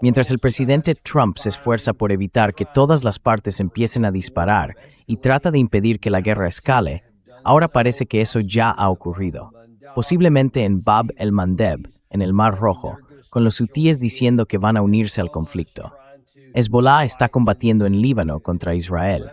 Mientras el presidente Trump se esfuerza por evitar que todas las partes empiecen a disparar y trata de impedir que la guerra escale, ahora parece que eso ya ha ocurrido, posiblemente en Bab el-Mandeb, en el Mar Rojo, con los hutíes diciendo que van a unirse al conflicto. Hezbollah está combatiendo en Líbano contra Israel.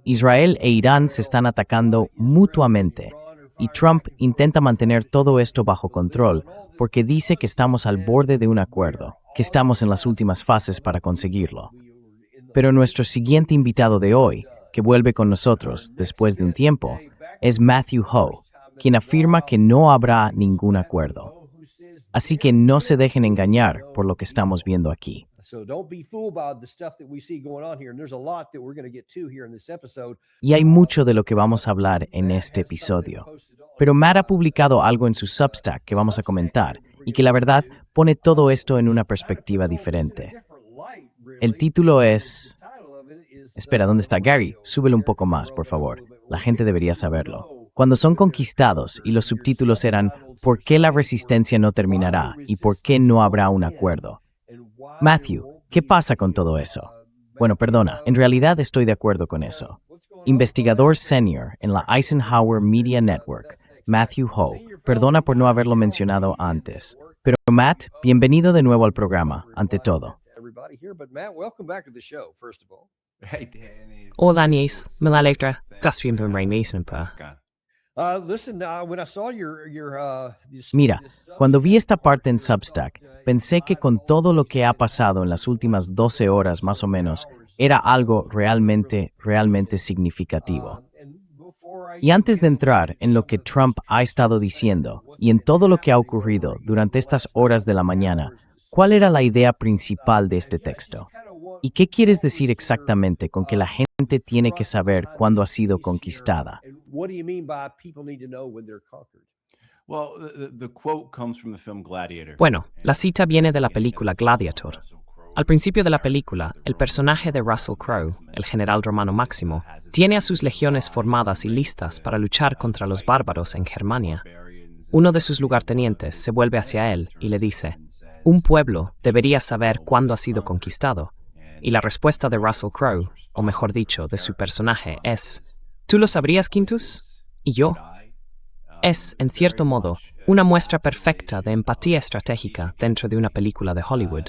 Israel e Irán se están atacando mutuamente, y Trump intenta mantener todo esto bajo control porque dice que estamos al borde de un acuerdo, que estamos en las últimas fases para conseguirlo. Pero nuestro siguiente invitado de hoy, que vuelve con nosotros después de un tiempo, es Matthew Hoh, quien afirma que no habrá ningún acuerdo. Así que no se dejen engañar por lo que estamos viendo aquí. Y hay mucho de lo que vamos a hablar en este episodio. Pero Matt ha publicado algo en su Substack que vamos a comentar y que la verdad pone todo esto en una perspectiva diferente. El título es... Espera, ¿dónde está Gary? Súbelo un poco más, por favor. La gente debería saberlo. Cuando son conquistados y los subtítulos eran ¿por qué la resistencia no terminará y por qué no habrá un acuerdo? Matthew, ¿qué pasa con todo eso? Bueno, perdona, en realidad estoy de acuerdo con eso. Investigador senior en la Eisenhower Media Network, Matthew Hoh, perdona por no haberlo mencionado antes. Pero Matt, bienvenido de nuevo al programa, ante todo. Hola Agnès, me alegra. Estás bien por Mason, pa. Mira, cuando vi esta parte en Substack, pensé que con todo lo que ha pasado en las últimas 12 horas más o menos, era algo realmente significativo. Y antes de entrar en lo que Trump ha estado diciendo y en todo lo que ha ocurrido durante estas horas de la mañana, ¿cuál era la idea principal de este texto? ¿Y qué quieres decir exactamente con que la gente tiene que saber cuándo ha sido conquistada? Bueno, la cita viene de la película Gladiator. Al principio de la película, el personaje de Russell Crowe, el general romano Máximo, tiene a sus legiones formadas y listas para luchar contra los bárbaros en Germania. Uno de sus lugartenientes se vuelve hacia él y le dice, «Un pueblo debería saber cuándo ha sido conquistado». Y la respuesta de Russell Crowe, o mejor dicho, de su personaje, es, «¿Tú lo sabrías, Quintus? ¿Y yo?» Es, en cierto modo, una muestra perfecta de empatía estratégica dentro de una película de Hollywood.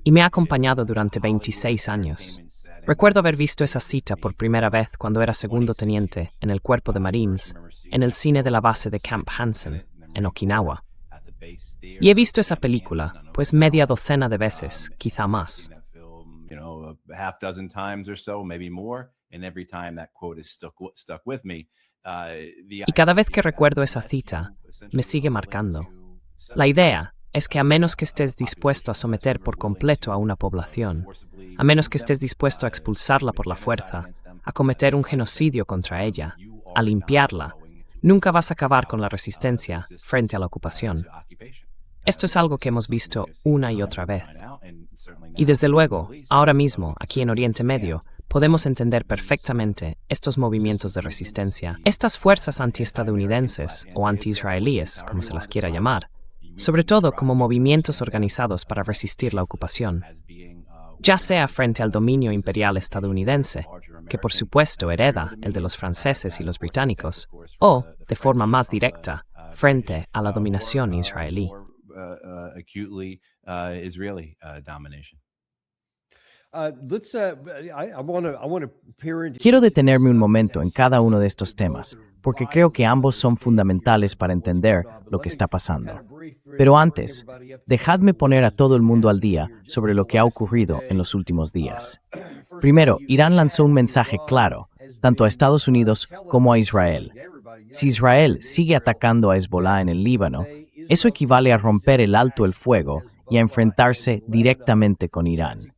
Y me ha acompañado durante 26 años. Recuerdo haber visto esa cita por primera vez cuando era segundo teniente en el Cuerpo de Marines, en el cine de la base de Camp Hansen, en Okinawa. Y he visto esa película, pues media docena de veces, quizá más. Y cada vez que recuerdo esa cita, me sigue marcando. La idea es que a menos que estés dispuesto a someter por completo a una población, a menos que estés dispuesto a expulsarla por la fuerza, a cometer un genocidio contra ella, a limpiarla, nunca vas a acabar con la resistencia frente a la ocupación. Esto es algo que hemos visto una y otra vez. Y desde luego, ahora mismo, aquí en Oriente Medio, podemos entender perfectamente estos movimientos de resistencia. Estas fuerzas antiestadounidenses o anti-israelíes, como se las quiera llamar, sobre todo como movimientos organizados para resistir la ocupación, ya sea frente al dominio imperial estadounidense, que por supuesto hereda el de los franceses y los británicos, o, de forma más directa, frente a la dominación israelí. Quiero detenerme un momento en cada uno de estos temas, porque creo que ambos son fundamentales para entender lo que está pasando. Pero antes, dejadme poner a todo el mundo al día sobre lo que ha ocurrido en los últimos días. Primero, Irán lanzó un mensaje claro, tanto a Estados Unidos como a Israel. Si Israel sigue atacando a Hezbollah en el Líbano, eso equivale a romper el alto el fuego y a enfrentarse directamente con Irán.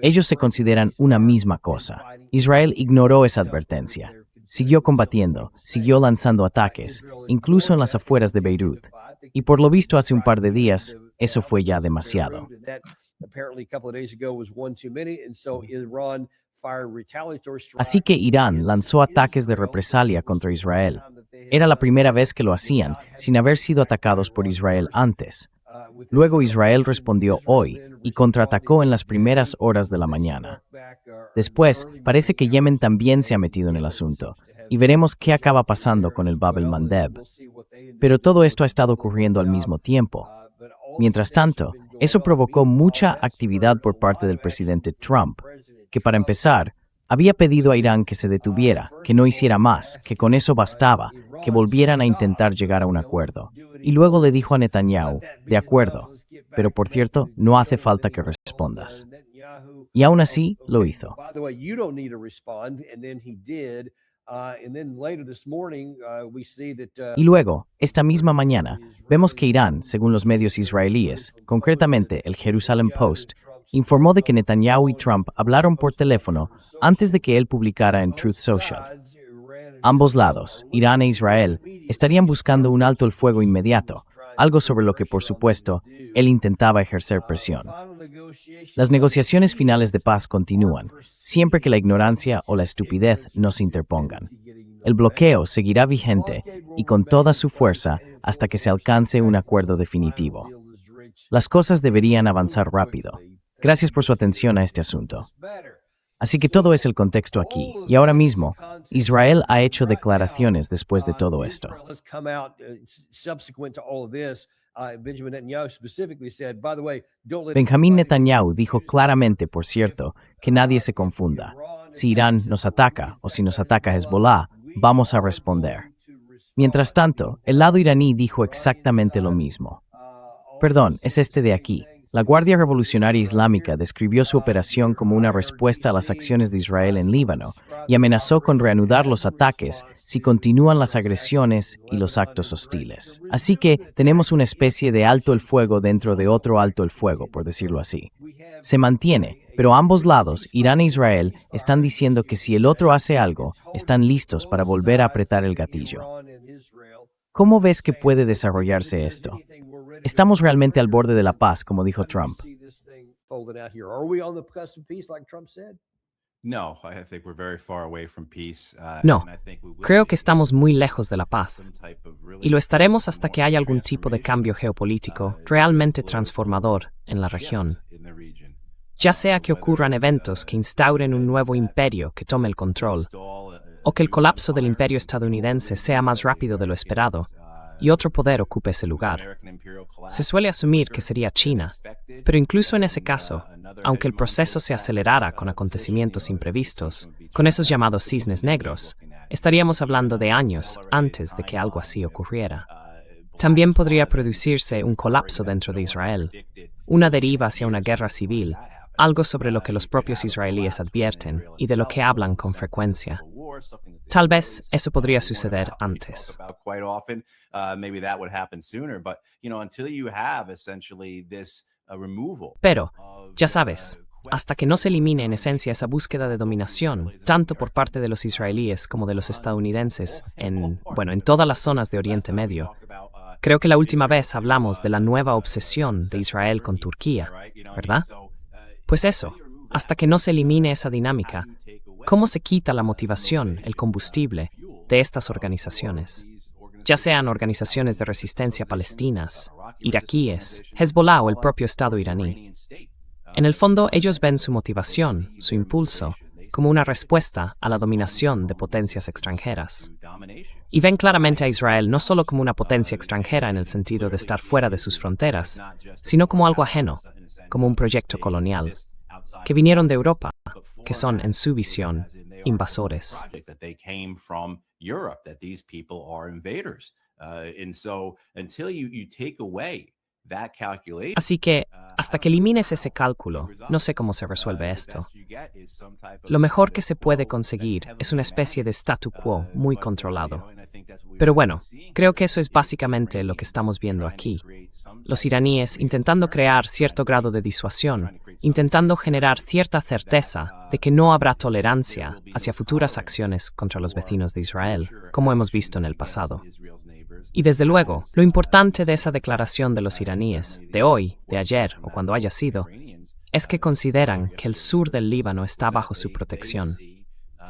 Ellos se consideran una misma cosa. Israel ignoró esa advertencia. Siguió combatiendo, siguió lanzando ataques, incluso en las afueras de Beirut. Y por lo visto hace un par de días, eso fue ya demasiado. Así que Irán lanzó ataques de represalia contra Israel. Era la primera vez que lo hacían, sin haber sido atacados por Israel antes. Luego Israel respondió hoy y contraatacó en las primeras horas de la mañana. Después, parece que Yemen también se ha metido en el asunto, y veremos qué acaba pasando con el Bab el-Mandeb. Pero todo esto ha estado ocurriendo al mismo tiempo. Mientras tanto, eso provocó mucha actividad por parte del presidente Trump, que para empezar, había pedido a Irán que se detuviera, que no hiciera más, que con eso bastaba, que volvieran a intentar llegar a un acuerdo. Y luego le dijo a Netanyahu, de acuerdo, pero por cierto, no hace falta que respondas. Y aún así, lo hizo. Y luego, esta misma mañana, vemos que Irán, según los medios israelíes, concretamente el Jerusalem Post, informó de que Netanyahu y Trump hablaron por teléfono antes de que él publicara en Truth Social. Ambos lados, Irán e Israel, estarían buscando un alto el fuego inmediato, algo sobre lo que, por supuesto, él intentaba ejercer presión. Las negociaciones finales de paz continúan, siempre que la ignorancia o la estupidez no se interpongan. El bloqueo seguirá vigente y con toda su fuerza hasta que se alcance un acuerdo definitivo. Las cosas deberían avanzar rápido. Gracias por su atención a este asunto. Así que todo es el contexto aquí, y ahora mismo, Israel ha hecho declaraciones después de todo esto. Benjamín Netanyahu dijo claramente, por cierto, que nadie se confunda. Si Irán nos ataca o si nos ataca Hezbollah, vamos a responder. Mientras tanto, el lado iraní dijo exactamente lo mismo. Perdón, es este de aquí. La Guardia Revolucionaria Islámica describió su operación como una respuesta a las acciones de Israel en Líbano y amenazó con reanudar los ataques si continúan las agresiones y los actos hostiles. Así que tenemos una especie de alto el fuego dentro de otro alto el fuego, por decirlo así. Se mantiene, pero ambos lados, Irán e Israel, están diciendo que si el otro hace algo, están listos para volver a apretar el gatillo. ¿Cómo ves que puede desarrollarse esto? ¿Estamos realmente al borde de la paz, como dijo Trump? No, creo que estamos muy lejos de la paz. Y lo estaremos hasta que haya algún tipo de cambio geopolítico realmente transformador en la región. Ya sea que ocurran eventos que instauren un nuevo imperio que tome el control, o que el colapso del imperio estadounidense sea más rápido de lo esperado, y otro poder ocupe ese lugar. Se suele asumir que sería China, pero incluso en ese caso, aunque el proceso se acelerara con acontecimientos imprevistos, con esos llamados cisnes negros, estaríamos hablando de años antes de que algo así ocurriera. También podría producirse un colapso dentro de Israel, una deriva hacia una guerra civil, algo sobre lo que los propios israelíes advierten y de lo que hablan con frecuencia. Tal vez eso podría suceder antes. Pero, ya sabes, hasta que no se elimine en esencia esa búsqueda de dominación, tanto por parte de los israelíes como de los estadounidenses, en todas las zonas de Oriente Medio. Creo que la última vez hablamos de la nueva obsesión de Israel con Turquía, ¿verdad? Pues eso, hasta que no se elimine esa dinámica, ¿cómo se quita la motivación, el combustible, de estas organizaciones? Ya sean organizaciones de resistencia palestinas, iraquíes, Hezbollah o el propio Estado iraní. En el fondo, ellos ven su motivación, su impulso, como una respuesta a la dominación de potencias extranjeras. Y ven claramente a Israel no solo como una potencia extranjera en el sentido de estar fuera de sus fronteras, sino como algo ajeno, como un proyecto colonial, que vinieron de Europa, que son, en su visión, invasores. Así que, hasta que elimines ese cálculo, no sé cómo se resuelve esto. Lo mejor que se puede conseguir es una especie de statu quo muy controlado. Pero bueno, creo que eso es básicamente lo que estamos viendo aquí. Los iraníes intentando crear cierto grado de disuasión, intentando generar cierta certeza de que no habrá tolerancia hacia futuras acciones contra los vecinos de Israel, como hemos visto en el pasado. Y desde luego, lo importante de esa declaración de los iraníes, de hoy, de ayer o cuando haya sido, es que consideran que el sur del Líbano está bajo su protección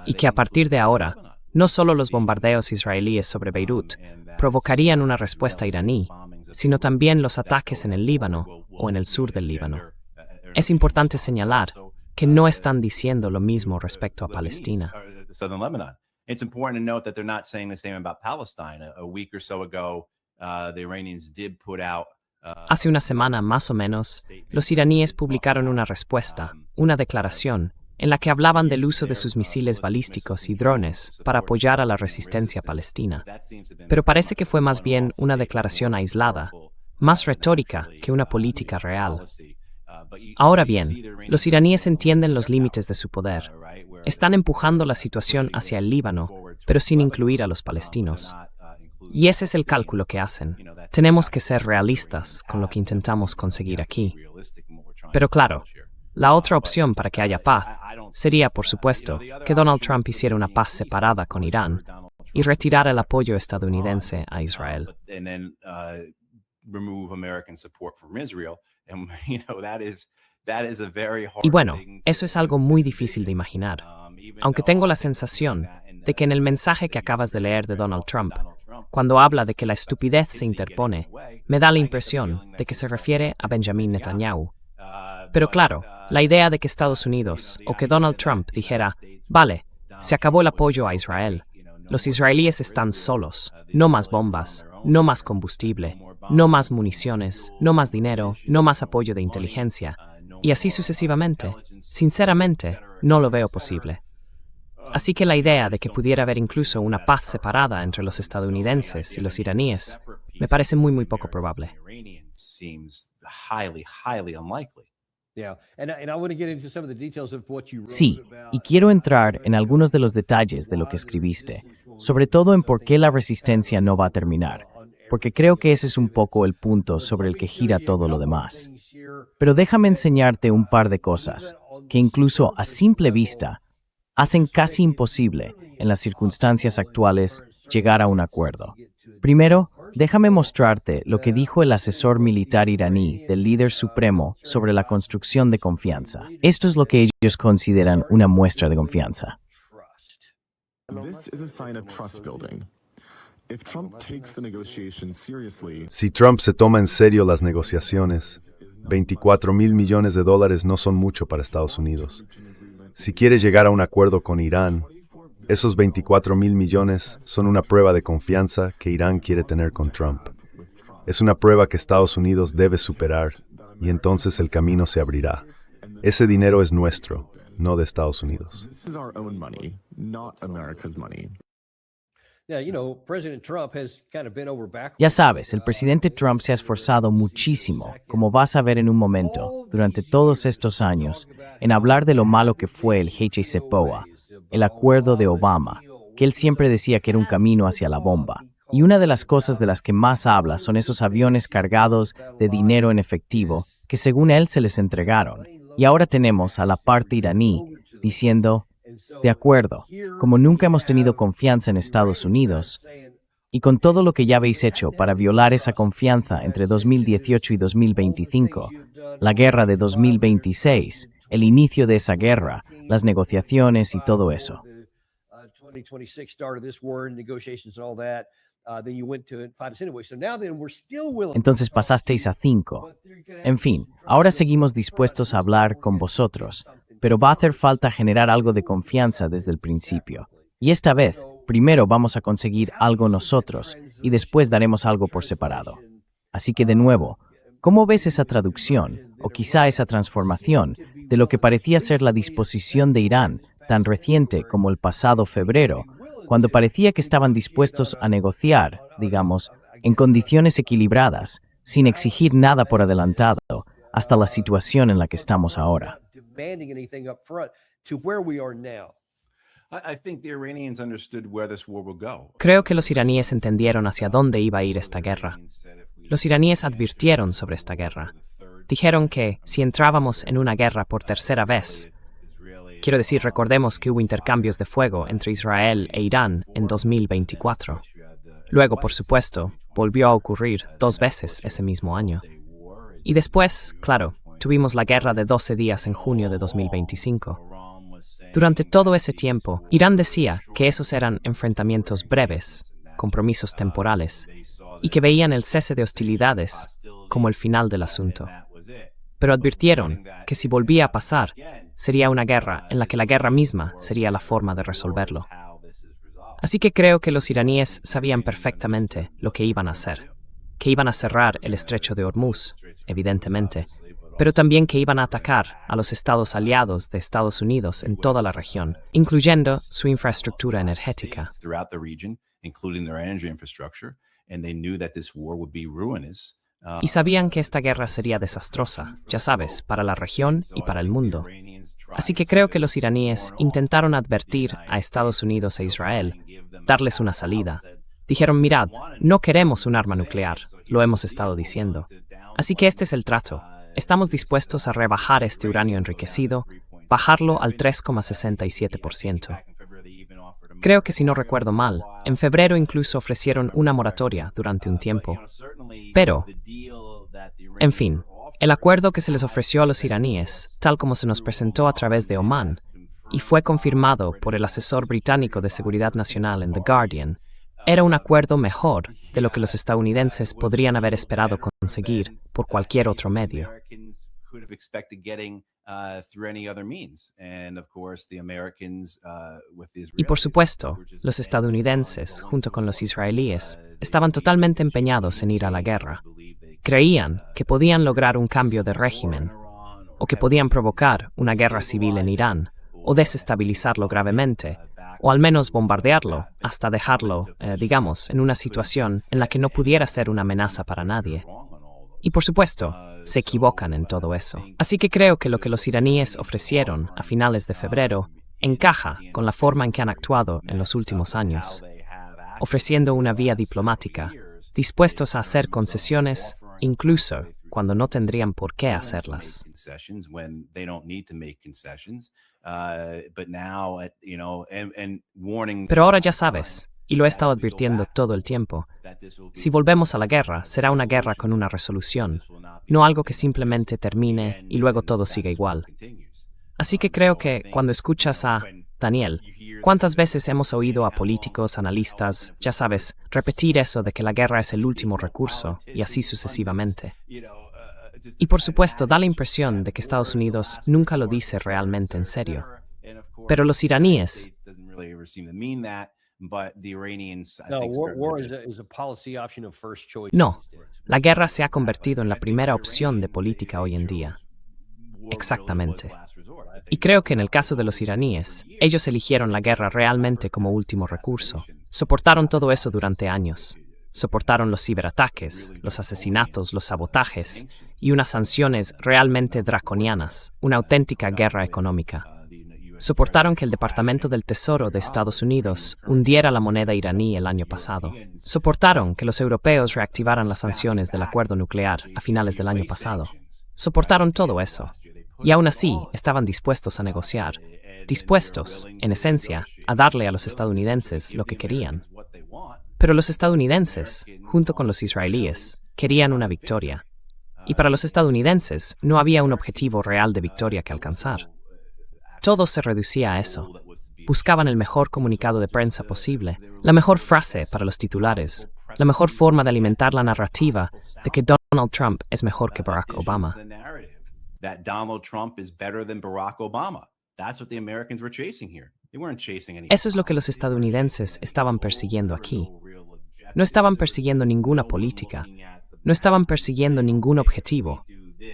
y que a partir de ahora, no solo los bombardeos israelíes sobre Beirut provocarían una respuesta iraní, sino también los ataques en el Líbano o en el sur del Líbano. Es importante señalar que no están diciendo lo mismo respecto a Palestina. It's important to note that they're not saying the same about Palestine. A week or so ago, the Iranians did put out Hace una semana más o menos, los iraníes publicaron una respuesta, una declaración, en la que hablaban del uso de sus misiles balísticos y drones para apoyar a la resistencia palestina. Pero parece que fue más bien una declaración aislada, más retórica que una política real. Ahora bien, los iraníes entienden los límites de su poder. Están empujando la situación hacia el Líbano, pero sin incluir a los palestinos. Y ese es el cálculo que hacen. Tenemos que ser realistas con lo que intentamos conseguir aquí. Pero claro, la otra opción para que haya paz sería, por supuesto, que Donald Trump hiciera una paz separada con Irán y retirara el apoyo estadounidense a Israel. Y bueno, eso es algo muy difícil de imaginar, aunque tengo la sensación de que en el mensaje que acabas de leer de Donald Trump, cuando habla de que la estupidez se interpone, me da la impresión de que se refiere a Benjamin Netanyahu. Pero claro, la idea de que Estados Unidos o que Donald Trump dijera, vale, se acabó el apoyo a Israel, los israelíes están solos, no más bombas, no más combustible, no más municiones, no más dinero, no más apoyo de inteligencia, y así sucesivamente, sinceramente, no lo veo posible. Así que la idea de que pudiera haber incluso una paz separada entre los estadounidenses y los iraníes me parece muy poco probable. Sí, y quiero entrar en algunos de los detalles de lo que escribiste, sobre todo en por qué la resistencia no va a terminar, porque creo que ese es un poco el punto sobre el que gira todo lo demás. Pero déjame enseñarte un par de cosas que incluso a simple vista hacen casi imposible, en las circunstancias actuales, llegar a un acuerdo. Primero, déjame mostrarte lo que dijo el asesor militar iraní del líder supremo sobre la construcción de confianza. Esto es lo que ellos consideran una muestra de confianza. Si Trump se toma en serio las negociaciones, $24,000 millones no son mucho para Estados Unidos. Si quiere llegar a un acuerdo con Irán, esos $24,000 millones son una prueba de confianza que Irán quiere tener con Trump. Es una prueba que Estados Unidos debe superar, y entonces el camino se abrirá. Ese dinero es nuestro, no de Estados Unidos. Ya sabes, el presidente Trump se ha esforzado muchísimo, como vas a ver en un momento, durante todos estos años, en hablar de lo malo que fue el JCPOA, el acuerdo de Obama, que él siempre decía que era un camino hacia la bomba. Y una de las cosas de las que más habla son esos aviones cargados de dinero en efectivo que según él se les entregaron. Y ahora tenemos a la parte iraní diciendo, de acuerdo, como nunca hemos tenido confianza en Estados Unidos, y con todo lo que ya habéis hecho para violar esa confianza entre 2018 y 2025, la guerra de 2026, el inicio de esa guerra, las negociaciones y todo eso. Entonces pasasteis a 5. En fin, ahora seguimos dispuestos a hablar con vosotros, pero va a hacer falta generar algo de confianza desde el principio. Y esta vez, primero vamos a conseguir algo nosotros y después daremos algo por separado. Así que de nuevo, ¿cómo ves esa traducción, o quizá esa transformación, de lo que parecía ser la disposición de Irán, tan reciente como el pasado febrero, cuando parecía que estaban dispuestos a negociar, digamos, en condiciones equilibradas, sin exigir nada por adelantado, hasta la situación en la que estamos ahora? Creo que los iraníes entendieron hacia dónde iba a ir esta guerra. Los iraníes advirtieron sobre esta guerra. Dijeron que si entrábamos en una guerra por tercera vez, quiero decir, recordemos que hubo intercambios de fuego entre Israel e Irán en 2024. Luego, por supuesto, volvió a ocurrir 2 veces ese mismo año. Y después, claro, tuvimos la guerra de 12 días en junio de 2025. Durante todo ese tiempo, Irán decía que esos eran enfrentamientos breves, compromisos temporales, y que veían el cese de hostilidades como el final del asunto. Pero advirtieron que si volvía a pasar, sería una guerra en la que la guerra misma sería la forma de resolverlo. Así que creo que los iraníes sabían perfectamente lo que iban a hacer, que iban a cerrar el estrecho de Hormuz, evidentemente, pero también que iban a atacar a los estados aliados de Estados Unidos en toda la región, incluyendo su infraestructura energética. Y sabían que esta guerra sería desastrosa, ya sabes, para la región y para el mundo. Así que creo que los iraníes intentaron advertir a Estados Unidos e Israel, darles una salida. Dijeron, mirad, no queremos un arma nuclear, lo hemos estado diciendo. Así que este es el trato. Estamos dispuestos a rebajar este uranio enriquecido, bajarlo al 3,67%. Creo que si no recuerdo mal, en febrero incluso ofrecieron una moratoria durante un tiempo. Pero, en fin, el acuerdo que se les ofreció a los iraníes, tal como se nos presentó a través de Omán, y fue confirmado por el asesor británico de Seguridad Nacional en The Guardian, era un acuerdo mejor de lo que los estadounidenses podrían haber esperado conseguir por cualquier otro medio. Y por supuesto, los estadounidenses, junto con los israelíes, estaban totalmente empeñados en ir a la guerra. Creían que podían lograr un cambio de régimen, o que podían provocar una guerra civil en Irán, o desestabilizarlo gravemente, o al menos bombardearlo, hasta dejarlo, digamos, en una situación en la que no pudiera ser una amenaza para nadie. Y por supuesto, se equivocan en todo eso. Así que creo que lo que los iraníes ofrecieron a finales de febrero encaja con la forma en que han actuado en los últimos años, ofreciendo una vía diplomática, dispuestos a hacer concesiones incluso cuando no tendrían por qué hacerlas. Pero ahora ya sabes, y lo he estado advirtiendo todo el tiempo, si volvemos a la guerra, será una guerra con una resolución, no algo que simplemente termine y luego todo siga igual. Así que creo que cuando escuchas a Daniel, ¿cuántas veces hemos oído a políticos, analistas, ya sabes, repetir eso de que la guerra es el último recurso y así sucesivamente? Y por supuesto, da la impresión de que Estados Unidos nunca lo dice realmente en serio. Pero los iraníes... No, la guerra se ha convertido en la primera opción de política hoy en día. Exactamente. Y creo que en el caso de los iraníes, ellos eligieron la guerra realmente como último recurso. Soportaron todo eso durante años. Soportaron los ciberataques, los asesinatos, los sabotajes y unas sanciones realmente draconianas, una auténtica guerra económica. Soportaron que el Departamento del Tesoro de Estados Unidos hundiera la moneda iraní el año pasado. Soportaron que los europeos reactivaran las sanciones del acuerdo nuclear a finales del año pasado. Soportaron todo eso. Y aún así estaban dispuestos a negociar, dispuestos, en esencia, a darle a los estadounidenses lo que querían. Pero los estadounidenses, junto con los israelíes, querían una victoria. Y para los estadounidenses no había un objetivo real de victoria que alcanzar. Todo se reducía a eso. Buscaban el mejor comunicado de prensa posible, la mejor frase para los titulares, la mejor forma de alimentar la narrativa de que Donald Trump es mejor que Barack Obama. Eso es lo que los estadounidenses estaban persiguiendo aquí. No estaban persiguiendo ninguna política. No estaban persiguiendo ningún objetivo.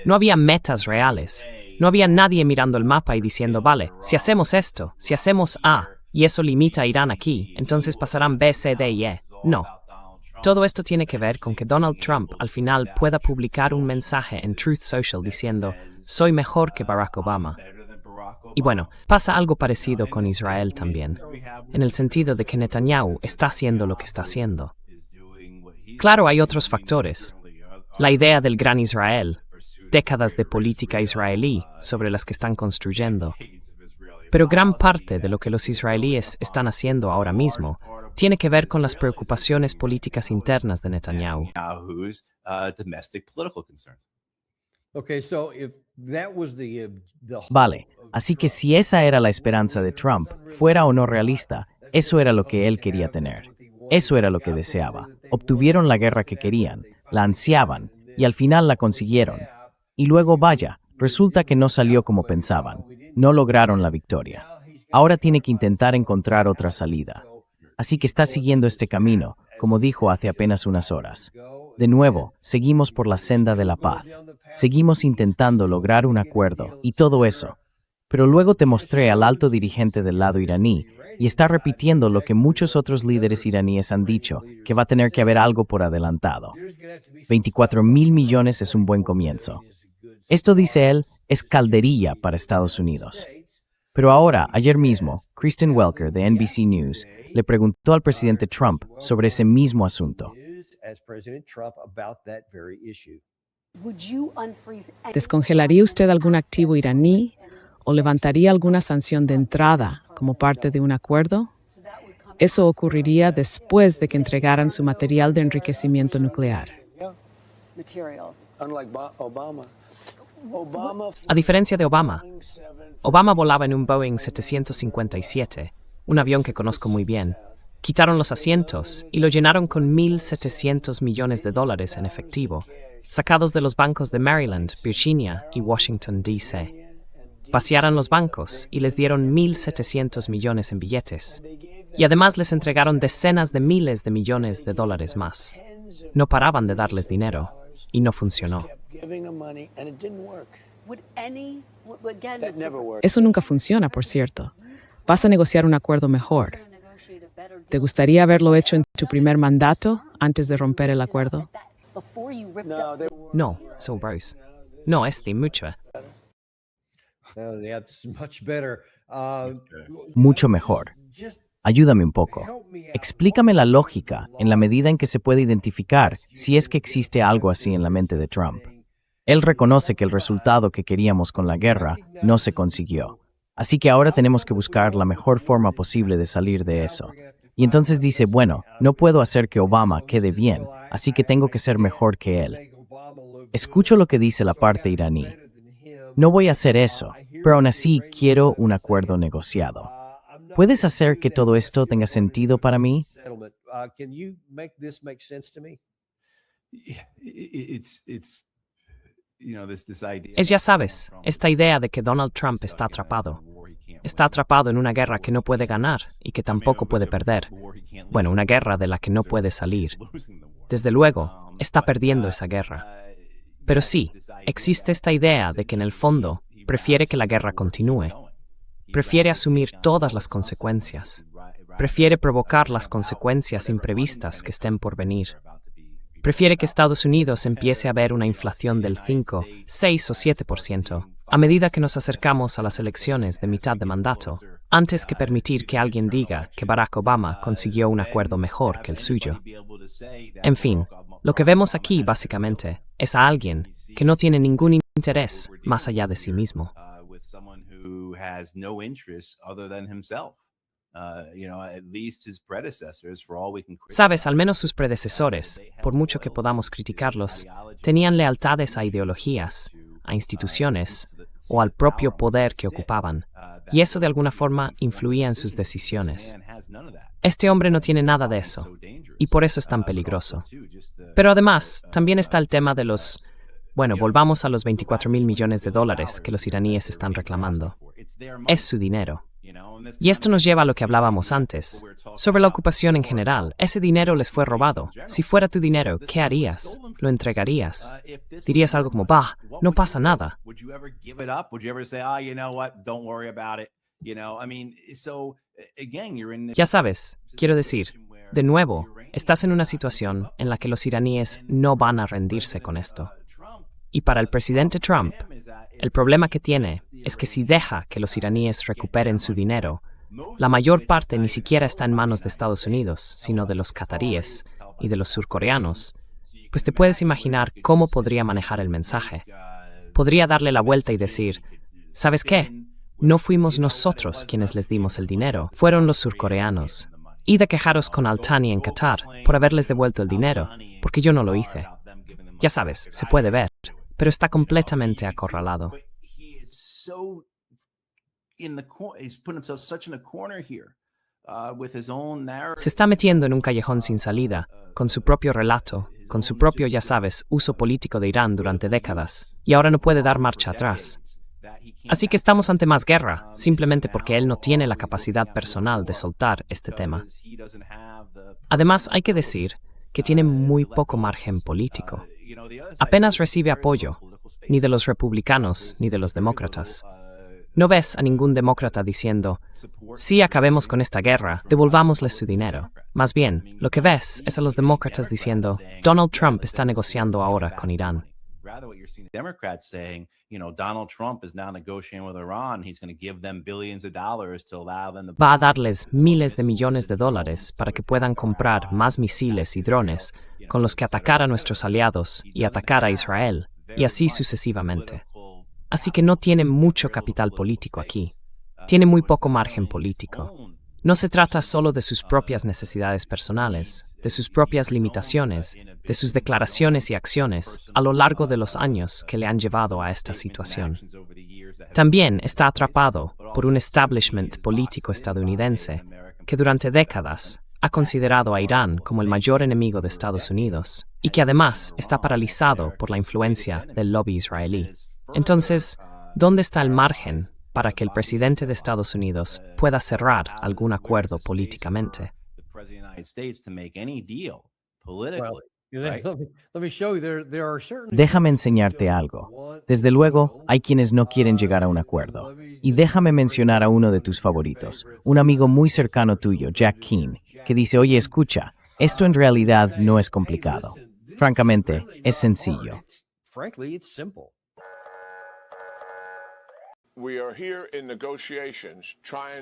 No había metas reales. No había nadie mirando el mapa y diciendo, vale, si hacemos esto, si hacemos A, y eso limita a Irán aquí, entonces pasarán B, C, D y E. No. Todo esto tiene que ver con que Donald Trump al final pueda publicar un mensaje en Truth Social diciendo, soy mejor que Barack Obama. Y bueno, pasa algo parecido con Israel también, en el sentido de que Netanyahu está haciendo lo que está haciendo. Claro, hay otros factores. La idea del Gran Israel, décadas de política israelí sobre las que están construyendo. Pero gran parte de lo que los israelíes están haciendo ahora mismo tiene que ver con las preocupaciones políticas internas de Netanyahu. Vale, así que si esa era la esperanza de Trump, fuera o no realista, eso era lo que él quería tener. Eso era lo que deseaba. Obtuvieron la guerra que querían, la ansiaban, y al final la consiguieron. Y luego, vaya, resulta que no salió como pensaban. No lograron la victoria. Ahora tiene que intentar encontrar otra salida. Así que está siguiendo este camino, como dijo hace apenas unas horas. De nuevo, seguimos por la senda de la paz. Seguimos intentando lograr un acuerdo y todo eso. Pero luego te mostré al alto dirigente del lado iraní y está repitiendo lo que muchos otros líderes iraníes han dicho, que va a tener que haber algo por adelantado. 24.000 millones es un buen comienzo. Esto, dice él, es calderilla para Estados Unidos. Pero ahora, ayer mismo, Kristen Welker de NBC News le preguntó al presidente Trump sobre ese mismo asunto. ¿Descongelaría usted algún activo iraní o levantaría alguna sanción de entrada como parte de un acuerdo? Eso ocurriría después de que entregaran su material de enriquecimiento nuclear. A diferencia de Obama volaba en un Boeing 757, un avión que conozco muy bien. Quitaron los asientos y lo llenaron con $1.700 millones en efectivo, sacados de los bancos de Maryland, Virginia y Washington, D.C. Vaciaron los bancos y les dieron $1.700 millones en billetes. Y además les entregaron decenas de miles de millones de dólares más. No paraban de darles dinero y no funcionó. Eso nunca funciona, por cierto. Vas a negociar un acuerdo mejor. ¿Te gustaría haberlo hecho en tu primer mandato antes de romper el acuerdo? No, so Bruce. No, mucho. Mucho mejor. Ayúdame un poco. Explícame la lógica en la medida en que se puede identificar si es que existe algo así en la mente de Trump. Él reconoce que el resultado que queríamos con la guerra no se consiguió. Así que ahora tenemos que buscar la mejor forma posible de salir de eso. Y entonces dice, bueno, no puedo hacer que Obama quede bien, así que tengo que ser mejor que él. Escucho lo que dice la parte iraní. No voy a hacer eso, pero aún así quiero un acuerdo negociado. ¿Puedes hacer que todo esto tenga sentido para mí? Es, ya sabes, esta idea de que Donald Trump está atrapado. Está atrapado en una guerra que no puede ganar y que tampoco puede perder. Bueno, una guerra de la que no puede salir. Desde luego, está perdiendo esa guerra. Pero sí, existe esta idea de que en el fondo prefiere que la guerra continúe. Prefiere asumir todas las consecuencias. Prefiere provocar las consecuencias imprevistas que estén por venir. Prefiere que Estados Unidos empiece a ver una inflación del 5, 6 o 7% a medida que nos acercamos a las elecciones de mitad de mandato, antes que permitir que alguien diga que Barack Obama consiguió un acuerdo mejor que el suyo. En fin, lo que vemos aquí, básicamente, es a alguien que no tiene ningún interés más allá de sí mismo. Sabes, al menos sus predecesores, por mucho que podamos criticarlos, tenían lealtades a ideologías, a instituciones o al propio poder que ocupaban, y eso de alguna forma influía en sus decisiones. Este hombre no tiene nada de eso, y por eso es tan peligroso. Pero además, también está el tema de volvamos a los $24.000 millones que los iraníes están reclamando. Es su dinero. Y esto nos lleva a lo que hablábamos antes, sobre la ocupación en general. Ese dinero les fue robado. Si fuera tu dinero, ¿qué harías? ¿Lo entregarías? ¿Dirías algo como, no pasa nada? Ya sabes, quiero decir, de nuevo, estás en una situación en la que los iraníes no van a rendirse con esto. Y para el presidente Trump, el problema que tiene es que si deja que los iraníes recuperen su dinero, la mayor parte ni siquiera está en manos de Estados Unidos, sino de los cataríes y de los surcoreanos, pues te puedes imaginar cómo podría manejar el mensaje. Podría darle la vuelta y decir, ¿sabes qué? No fuimos nosotros quienes les dimos el dinero, fueron los surcoreanos. Id a quejaros con Al-Thani en Qatar por haberles devuelto el dinero, porque yo no lo hice. Ya sabes, se puede ver, pero está completamente acorralado. Se está metiendo en un callejón sin salida, con su propio relato, con su propio, ya sabes, uso político de Irán durante décadas, y ahora no puede dar marcha atrás. Así que estamos ante más guerra, simplemente porque él no tiene la capacidad personal de soltar este tema. Además, hay que decir que tiene muy poco margen político. Apenas recibe apoyo, ni de los republicanos ni de los demócratas. No ves a ningún demócrata diciendo, sí, acabemos con esta guerra, devolvámosles su dinero. Más bien, lo que ves es a los demócratas diciendo, Donald Trump está negociando ahora con Irán. Democrats saying, Donald Trump is now negotiating with Iran. He's going to give them billions of dollars to allow them to... Va a darles miles de millones de dólares para que puedan comprar más misiles y drones con los que atacar a nuestros aliados y atacar a Israel, y así sucesivamente. Así que no tiene mucho capital político aquí. Tiene muy poco margen político. No se trata solo de sus propias necesidades personales, de sus propias limitaciones, de sus declaraciones y acciones a lo largo de los años que le han llevado a esta situación. También está atrapado por un establishment político estadounidense que durante décadas ha considerado a Irán como el mayor enemigo de Estados Unidos y que además está paralizado por la influencia del lobby israelí. Entonces, ¿dónde está el margen para que el presidente de Estados Unidos pueda cerrar algún acuerdo políticamente? Déjame enseñarte algo. Desde luego, hay quienes no quieren llegar a un acuerdo. Y déjame mencionar a uno de tus favoritos, un amigo muy cercano tuyo, Jack Keane, que dice, oye, escucha, esto en realidad no es complicado. Francamente, es sencillo.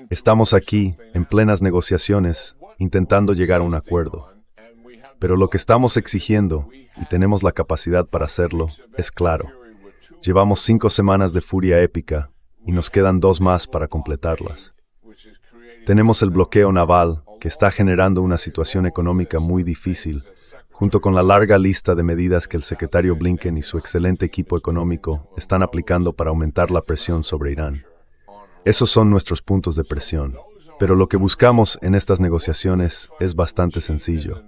Estamos aquí, en plenas negociaciones, intentando llegar a un acuerdo. Pero lo que estamos exigiendo, y tenemos la capacidad para hacerlo, es claro. Llevamos 5 semanas de furia épica, y nos quedan 2 más para completarlas. Tenemos el bloqueo naval, que está generando una situación económica muy difícil, junto con la larga lista de medidas que el secretario Blinken y su excelente equipo económico están aplicando para aumentar la presión sobre Irán. Esos son nuestros puntos de presión. Pero lo que buscamos en estas negociaciones es bastante sencillo.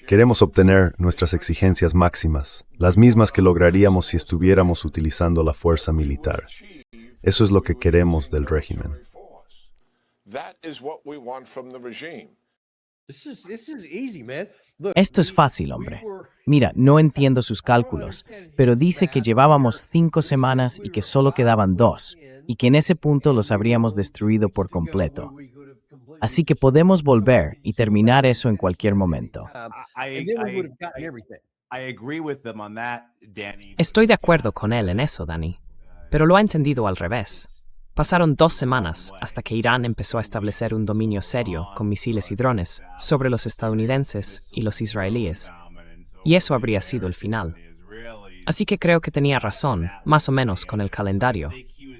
Queremos obtener nuestras exigencias máximas, las mismas que lograríamos si estuviéramos utilizando la fuerza militar. Eso es lo que queremos del régimen. Esto es fácil, hombre. Mira, no entiendo sus cálculos, pero dice que llevábamos 5 semanas y que solo quedaban 2, y que en ese punto los habríamos destruido por completo. Así que podemos volver y terminar eso en cualquier momento. Estoy de acuerdo con él en eso, Danny, pero lo ha entendido al revés. Pasaron 2 semanas hasta que Irán empezó a establecer un dominio serio con misiles y drones sobre los estadounidenses y los israelíes, y eso habría sido el final. Así que creo que tenía razón, más o menos con el calendario,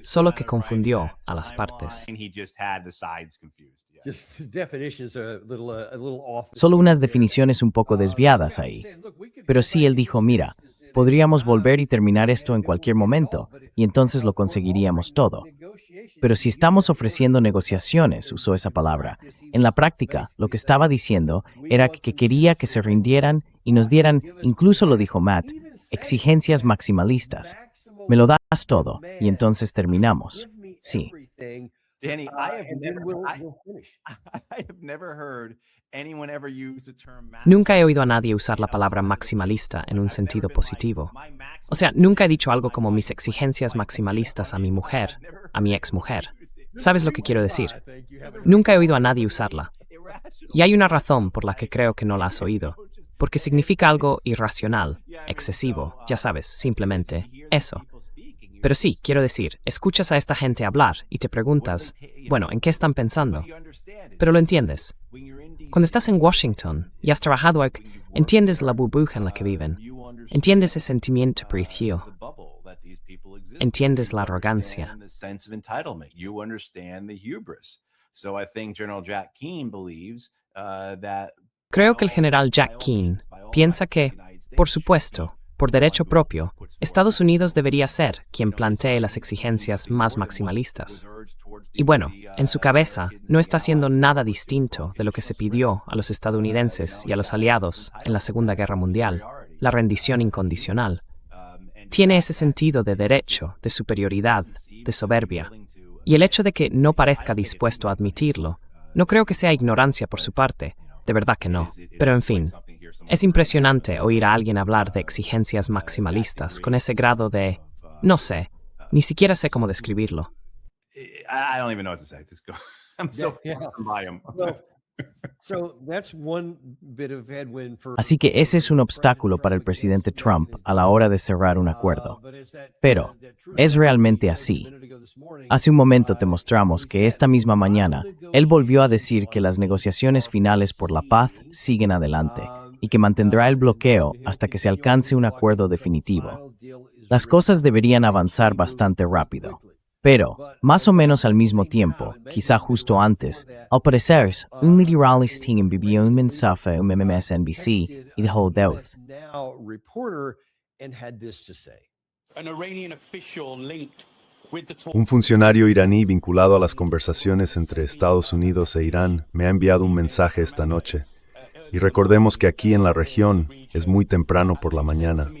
solo que confundió a las partes. Solo unas definiciones un poco desviadas ahí. Pero sí, él dijo, mira, podríamos volver y terminar esto en cualquier momento, y entonces lo conseguiríamos todo. Pero si estamos ofreciendo negociaciones, usó esa palabra, en la práctica, lo que estaba diciendo era que quería que se rindieran y nos dieran, incluso lo dijo Matt, exigencias maximalistas. Me lo das todo, y entonces terminamos. Sí. Danny, Nunca he oído a nadie usar la palabra maximalista en un sentido positivo. O sea, nunca he dicho algo como mis exigencias maximalistas a mi mujer, a mi exmujer. ¿Sabes lo que quiero decir? Nunca he oído a nadie usarla. Y hay una razón por la que creo que no la has oído. Porque significa algo irracional, excesivo, ya sabes, simplemente eso. Pero sí, quiero decir, escuchas a esta gente hablar y te preguntas, bueno, ¿en qué están pensando? Pero lo entiendes. Cuando estás en Washington y has trabajado aquí, entiendes la burbuja en la que viven. Entiendes el sentimiento precio. Entiendes la arrogancia. Creo que el general Jack Keane piensa que, por supuesto, por derecho propio, Estados Unidos debería ser quien plantee las exigencias más maximalistas. Y bueno, en su cabeza no está haciendo nada distinto de lo que se pidió a los estadounidenses y a los aliados en la Segunda Guerra Mundial, la rendición incondicional. Tiene ese sentido de derecho, de superioridad, de soberbia. Y el hecho de que no parezca dispuesto a admitirlo, no creo que sea ignorancia por su parte, de verdad que no. Pero en fin, es impresionante oír a alguien hablar de exigencias maximalistas con ese grado de, no sé, ni siquiera sé cómo describirlo. I don't even know what to say. Just go. I'm so by him. Así que ese es un obstáculo para el presidente Trump a la hora de cerrar un acuerdo. Pero, ¿es realmente así? Hace un momento te mostramos que esta misma mañana, él volvió a decir que las negociaciones finales por la paz siguen adelante y que mantendrá el bloqueo hasta que se alcance un acuerdo definitivo. Las cosas deberían avanzar bastante rápido. Pero, más o menos al mismo tiempo, quizá justo antes, al parecer, un lideralista envió un mensaje a MSNBC y dejó Deuth. Un funcionario iraní vinculado a las conversaciones entre Estados Unidos e Irán me ha enviado un mensaje esta noche. Y recordemos que aquí en la región es muy temprano por la mañana.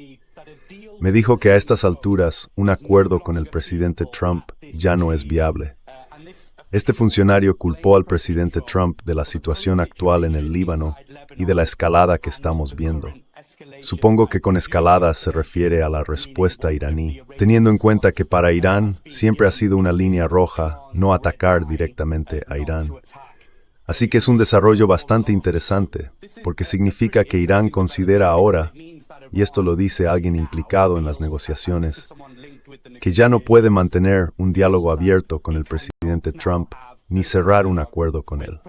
Me dijo que a estas alturas un acuerdo con el presidente Trump ya no es viable. Este funcionario culpó al presidente Trump de la situación actual en el Líbano y de la escalada que estamos viendo. Supongo que con escalada se refiere a la respuesta iraní, teniendo en cuenta que para Irán siempre ha sido una línea roja no atacar directamente a Irán. Así que es un desarrollo bastante interesante, porque significa que Irán considera ahora, y esto lo dice alguien implicado en las negociaciones, que ya no puede mantener un diálogo abierto con el presidente Trump ni cerrar un acuerdo con él.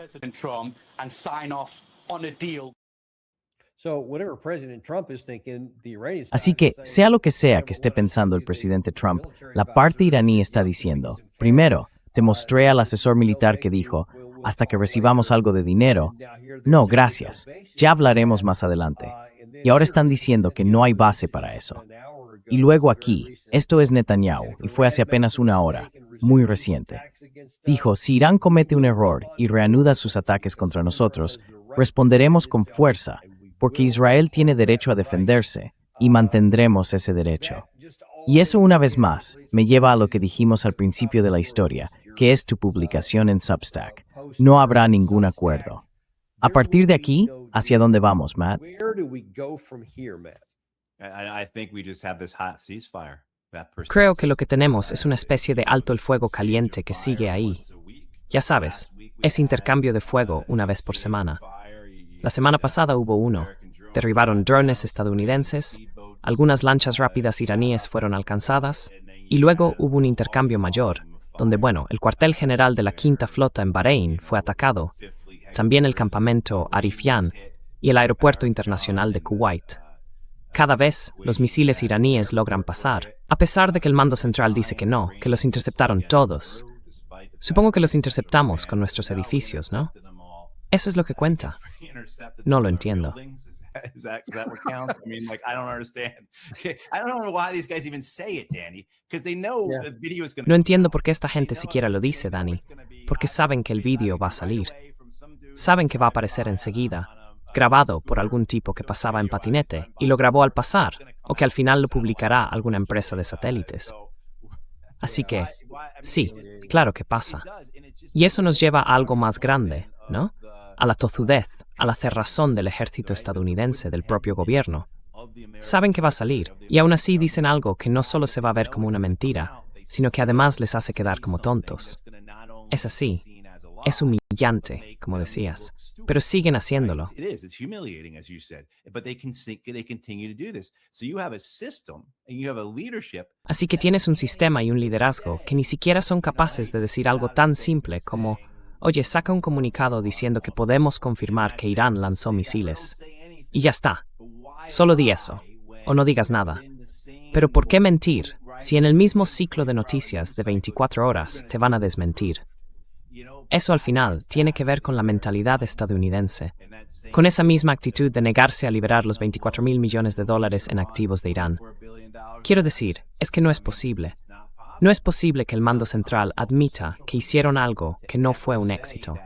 Así que, sea lo que sea que esté pensando el presidente Trump, la parte iraní está diciendo, primero, te mostré al asesor militar que dijo, hasta que recibamos algo de dinero, no, gracias, ya hablaremos más adelante. Y ahora están diciendo que no hay base para eso. Y luego aquí, esto es Netanyahu, y fue hace apenas una hora, muy reciente. Dijo, si Irán comete un error y reanuda sus ataques contra nosotros, responderemos con fuerza, porque Israel tiene derecho a defenderse, y mantendremos ese derecho. Y eso una vez más, me lleva a lo que dijimos al principio de la historia, que es tu publicación en Substack. No habrá ningún acuerdo. A partir de aquí, ¿hacia dónde vamos, Matt? Creo que lo que tenemos es una especie de alto el fuego caliente que sigue ahí. Ya sabes, es intercambio de fuego una vez por semana. La semana pasada hubo uno. Derribaron drones estadounidenses, algunas lanchas rápidas iraníes fueron alcanzadas, y luego hubo un intercambio mayor, donde, el cuartel general de la Quinta Flota en Bahrein fue atacado, también el campamento Arifjan y el aeropuerto internacional de Kuwait. Cada vez, los misiles iraníes logran pasar, a pesar de que el mando central dice que no, que los interceptaron todos. Supongo que los interceptamos con nuestros edificios, ¿no? Eso es lo que cuenta. No lo entiendo. Is that what counts? I mean, I don't understand. I don't know why these guys even say it, Danny, because they know the video is going to... No entiendo por qué esta gente siquiera lo dice, Danny, porque saben que el vídeo va a salir. Saben que va a aparecer enseguida, grabado por algún tipo que pasaba en patinete y lo grabó al pasar, o que al final lo publicará alguna empresa de satélites. Así que, sí, claro que pasa. Y eso nos lleva a algo más grande, ¿no? A la tozudez, a la cerrazón del ejército estadounidense, del propio gobierno. Saben que va a salir, y aún así dicen algo que no solo se va a ver como una mentira, sino que además les hace quedar como tontos. Es así. Es humillante, como decías, pero siguen haciéndolo. Así que tienes un sistema y un liderazgo que ni siquiera son capaces de decir algo tan simple como: oye, saca un comunicado diciendo que podemos confirmar que Irán lanzó misiles. Y ya está. Solo di eso. O no digas nada. Pero ¿por qué mentir si en el mismo ciclo de noticias de 24 horas te van a desmentir? Eso al final tiene que ver con la mentalidad estadounidense, con esa misma actitud de negarse a liberar los $24,000 millones en activos de Irán. Quiero decir, es que no es posible. No es posible que el mando central admita que hicieron algo que no fue un éxito.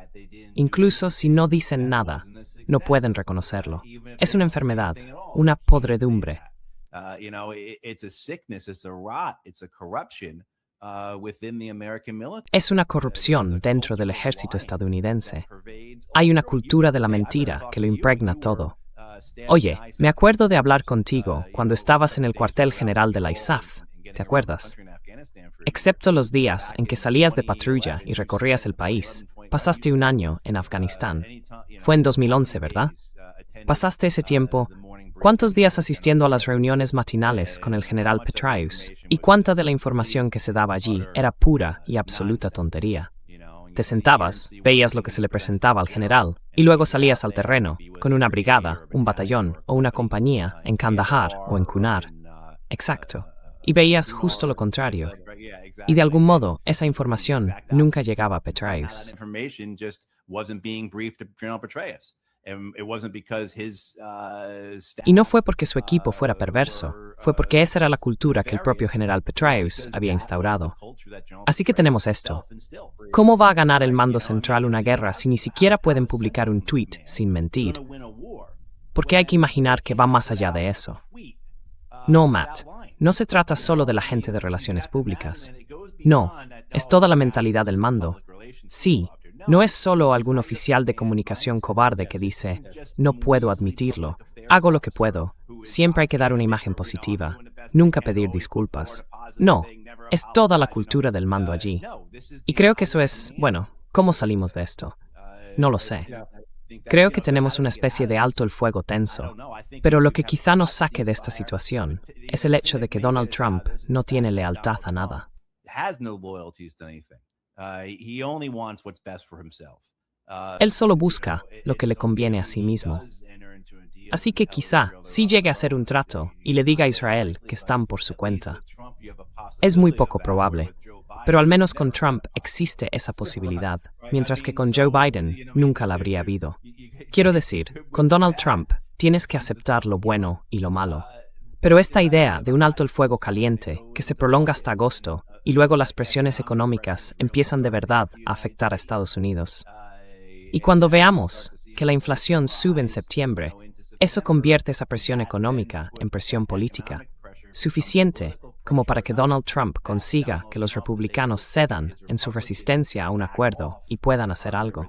Incluso si no dicen nada, no pueden reconocerlo. Es una enfermedad, una podredumbre. Es una corrupción dentro del ejército estadounidense. Hay una cultura de la mentira que lo impregna todo. Oye, me acuerdo de hablar contigo cuando estabas en el cuartel general de la ISAF. ¿Te acuerdas? Excepto los días en que salías de patrulla y recorrías el país, pasaste un año en Afganistán. Fue en 2011, ¿verdad? Pasaste ese tiempo, ¿cuántos días asistiendo a las reuniones matinales con el general Petraeus? ¿Y cuánta de la información que se daba allí era pura y absoluta tontería? Te sentabas, veías lo que se le presentaba al general, y luego salías al terreno, con una brigada, un batallón o una compañía en Kandahar o en Kunar. Exacto. Y veías justo lo contrario. Y de algún modo, esa información nunca llegaba a Petraeus. Y no fue porque su equipo fuera perverso, fue porque esa era la cultura que el propio general Petraeus había instaurado. Así que tenemos esto. ¿Cómo va a ganar el mando central una guerra si ni siquiera pueden publicar un tuit sin mentir? Porque hay que imaginar que va más allá de eso. No, Matt, no se trata solo de la gente de relaciones públicas. No, es toda la mentalidad del mando. Sí, no es solo algún oficial de comunicación cobarde que dice, no puedo admitirlo, hago lo que puedo, siempre hay que dar una imagen positiva, nunca pedir disculpas. No, es toda la cultura del mando allí. Y creo que eso es, bueno, ¿cómo salimos de esto? No lo sé. Creo que tenemos una especie de alto el fuego tenso, pero lo que quizá nos saque de esta situación es el hecho de que Donald Trump no tiene lealtad a nada. Él solo busca lo que le conviene a sí mismo. Así que quizá sí llegue a hacer un trato y le diga a Israel que están por su cuenta. Es muy poco probable, pero al menos con Trump existe esa posibilidad, mientras que con Joe Biden nunca la habría habido. Quiero decir, con Donald Trump tienes que aceptar lo bueno y lo malo. Pero esta idea de un alto el fuego caliente, que se prolonga hasta agosto, y luego las presiones económicas empiezan de verdad a afectar a Estados Unidos. Y cuando veamos que la inflación sube en septiembre, eso convierte esa presión económica en presión política, suficiente como para que Donald Trump consiga que los republicanos cedan en su resistencia a un acuerdo y puedan hacer algo.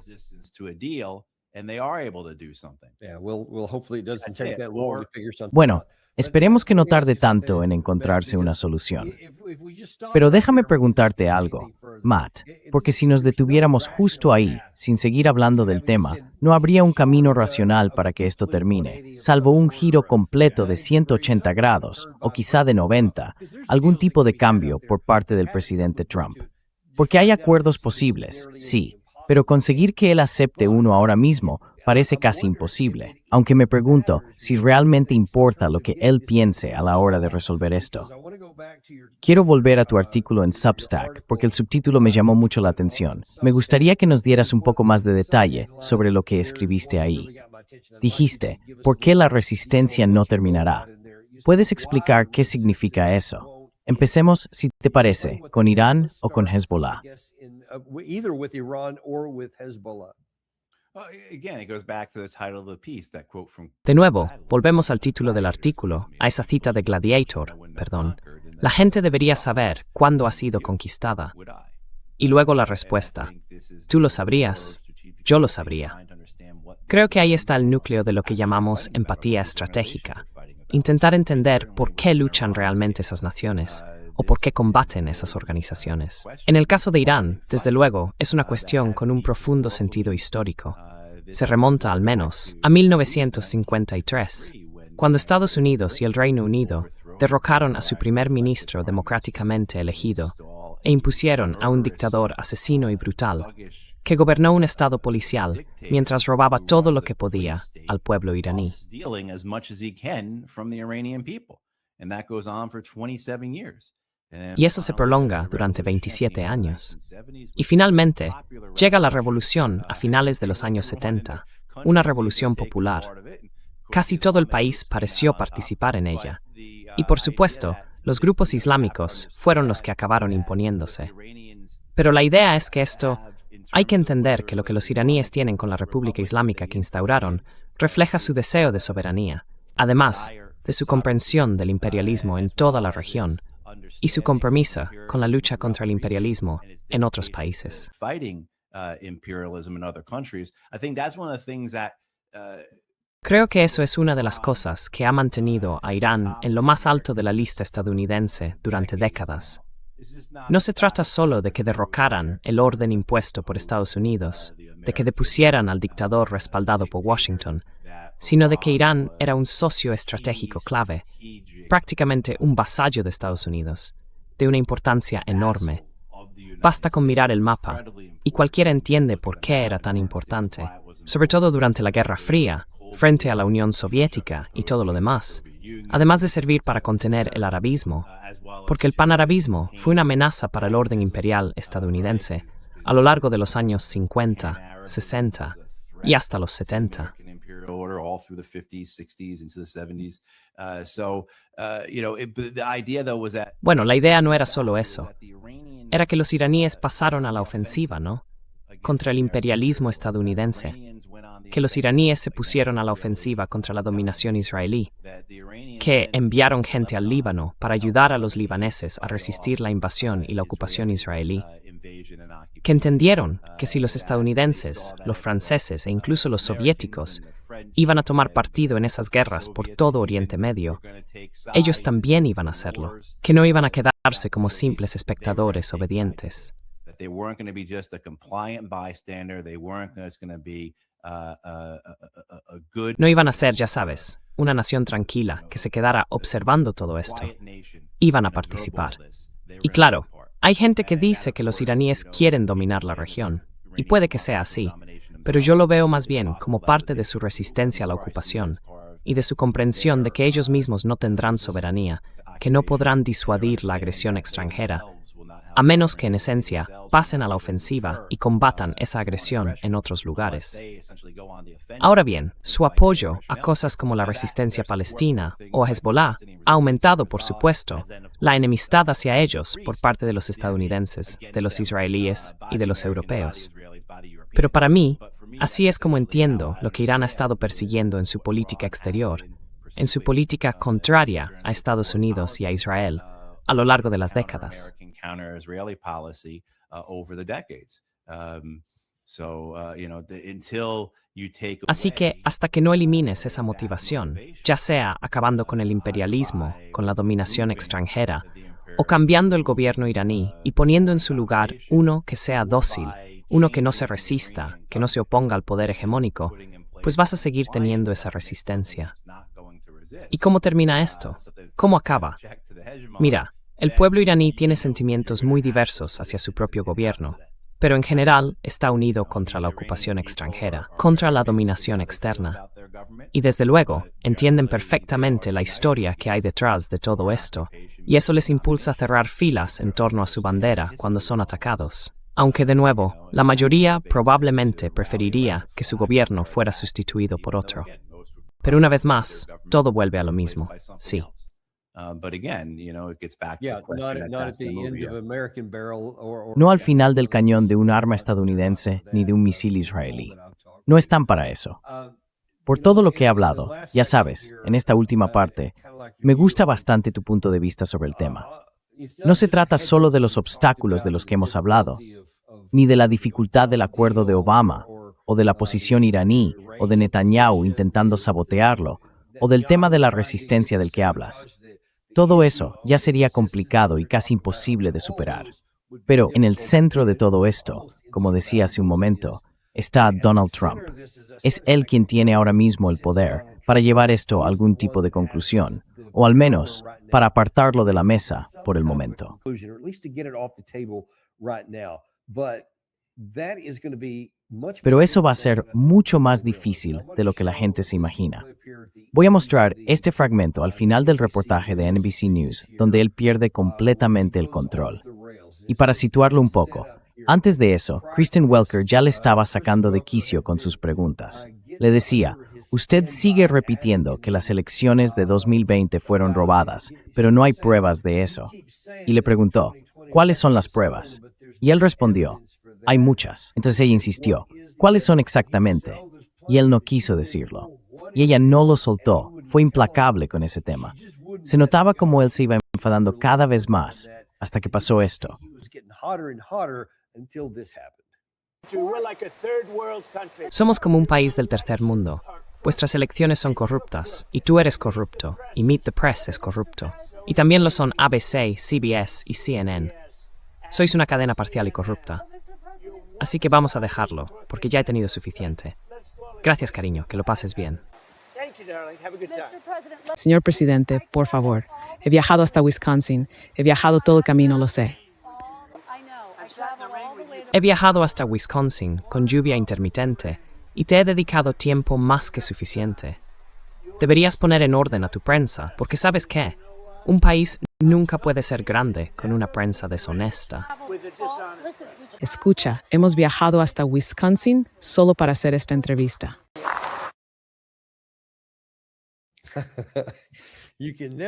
Bueno, esperemos que no tarde tanto en encontrarse una solución. Pero déjame preguntarte algo, Matt, porque si nos detuviéramos justo ahí, sin seguir hablando del tema, no habría un camino racional para que esto termine, salvo un giro completo de 180 grados, o quizá de 90, algún tipo de cambio por parte del presidente Trump. Porque hay acuerdos posibles, sí, pero conseguir que él acepte uno ahora mismo parece casi imposible, aunque me pregunto si realmente importa lo que él piense a la hora de resolver esto. Quiero volver a tu artículo en Substack, porque el subtítulo me llamó mucho la atención. Me gustaría que nos dieras un poco más de detalle sobre lo que escribiste ahí. Dijiste, ¿por qué la resistencia no terminará? ¿Puedes explicar qué significa eso? Empecemos, si te parece, con Irán o con Hezbollah. De nuevo, volvemos al título del artículo, a esa cita de Gladiator, La gente debería saber cuándo ha sido conquistada. Y luego la respuesta. Tú lo sabrías, yo lo sabría. Creo que ahí está el núcleo de lo que llamamos empatía estratégica. Intentar entender por qué luchan realmente esas naciones, o por qué combaten esas organizaciones. En el caso de Irán, desde luego, es una cuestión con un profundo sentido histórico. Se remonta al menos a 1953, cuando Estados Unidos y el Reino Unido derrocaron a su primer ministro democráticamente elegido e impusieron a un dictador asesino y brutal que gobernó un estado policial mientras robaba todo lo que podía al pueblo iraní. Y eso se prolonga durante 27 años. Y finalmente, llega la revolución a finales de los años 70, una revolución popular. Casi todo el país pareció participar en ella. Y por supuesto, los grupos islámicos fueron los que acabaron imponiéndose. Pero la idea es que hay que entender que lo que los iraníes tienen con la República Islámica que instauraron refleja su deseo de soberanía, además de su comprensión del imperialismo en toda la región y su compromiso con la lucha contra el imperialismo en otros países. Creo que eso es una de las cosas que ha mantenido a Irán en lo más alto de la lista estadounidense durante décadas. No se trata solo de que derrocaran el orden impuesto por Estados Unidos, de que depusieran al dictador respaldado por Washington, sino de que Irán era un socio estratégico clave, prácticamente un vasallo de Estados Unidos, de una importancia enorme. Basta con mirar el mapa, y cualquiera entiende por qué era tan importante, sobre todo durante la Guerra Fría, frente a la Unión Soviética y todo lo demás, además de servir para contener el arabismo, porque el panarabismo fue una amenaza para el orden imperial estadounidense a lo largo de los años 50, 60 y hasta los 70. Bueno, la idea no era solo eso. Era que los iraníes pasaron a la ofensiva, ¿no? Contra el imperialismo estadounidense. Que los iraníes se pusieron a la ofensiva contra la dominación israelí. Que enviaron gente al Líbano para ayudar a los libaneses a resistir la invasión y la ocupación israelí. Que entendieron que si los estadounidenses, los franceses e incluso los soviéticos iban a tomar partido en esas guerras por todo Oriente Medio, ellos también iban a hacerlo, que no iban a quedarse como simples espectadores obedientes. No iban a ser, ya sabes, una nación tranquila que se quedara observando todo esto. Iban a participar. Y claro, hay gente que dice que los iraníes quieren dominar la región, y puede que sea así, pero yo lo veo más bien como parte de su resistencia a la ocupación y de su comprensión de que ellos mismos no tendrán soberanía, que no podrán disuadir la agresión extranjera, a menos que en esencia pasen a la ofensiva y combatan esa agresión en otros lugares. Ahora bien, su apoyo a cosas como la resistencia palestina o a Hezbollah ha aumentado, por supuesto, la enemistad hacia ellos por parte de los estadounidenses, de los israelíes y de los europeos. Pero para mí, así es como entiendo lo que Irán ha estado persiguiendo en su política exterior, en su política contraria a Estados Unidos y a Israel, a lo largo de las décadas. Así que hasta que no elimines esa motivación, ya sea acabando con el imperialismo, con la dominación extranjera, o cambiando el gobierno iraní y poniendo en su lugar uno que sea dócil, uno que no se resista, que no se oponga al poder hegemónico, pues vas a seguir teniendo esa resistencia. ¿Y cómo termina esto? ¿Cómo acaba? Mira, el pueblo iraní tiene sentimientos muy diversos hacia su propio gobierno, pero en general está unido contra la ocupación extranjera, contra la dominación externa. Y desde luego, entienden perfectamente la historia que hay detrás de todo esto, y eso les impulsa a cerrar filas en torno a su bandera cuando son atacados. Aunque de nuevo, la mayoría probablemente preferiría que su gobierno fuera sustituido por otro. Pero una vez más, todo vuelve a lo mismo, sí. No al final del cañón de un arma estadounidense ni de un misil israelí. No están para eso. Por todo lo que he hablado, ya sabes, en esta última parte, me gusta bastante tu punto de vista sobre el tema. No se trata solo de los obstáculos de los que hemos hablado, ni de la dificultad del acuerdo de Obama, o de la posición iraní, o de Netanyahu intentando sabotearlo, o del tema de la resistencia del que hablas. Todo eso ya sería complicado y casi imposible de superar. Pero en el centro de todo esto, como decía hace un momento, está Donald Trump. Es él quien tiene ahora mismo el poder para llevar esto a algún tipo de conclusión, o al menos para apartarlo de la mesa por el momento. Pero eso va a ser mucho más difícil de lo que la gente se imagina. Voy a mostrar este fragmento al final del reportaje de NBC News, donde él pierde completamente el control. Y para situarlo un poco, antes de eso, Kristen Welker ya le estaba sacando de quicio con sus preguntas. Le decía, Usted sigue repitiendo que las elecciones de 2020 fueron robadas, pero no hay pruebas de eso. Y le preguntó, ¿cuáles son las pruebas? Y él respondió, hay muchas. Entonces ella insistió, ¿cuáles son exactamente? Y él no quiso decirlo. Y ella no lo soltó, fue implacable con ese tema. Se notaba como él se iba enfadando cada vez más, hasta que pasó esto. Somos como un país del tercer mundo. Vuestras elecciones son corruptas, y tú eres corrupto, y Meet the Press es corrupto. Y también lo son ABC, CBS y CNN. Sois una cadena parcial y corrupta. Así que vamos a dejarlo, porque ya he tenido suficiente. Gracias, cariño, que lo pases bien. Señor presidente, por favor, he viajado hasta Wisconsin, he viajado todo el camino, lo sé. He viajado hasta Wisconsin con lluvia intermitente y te he dedicado tiempo más que suficiente. Deberías poner en orden a tu prensa, porque ¿sabes qué? Un país nunca puede ser grande con una prensa deshonesta. Escucha, hemos viajado hasta Wisconsin solo para hacer esta entrevista.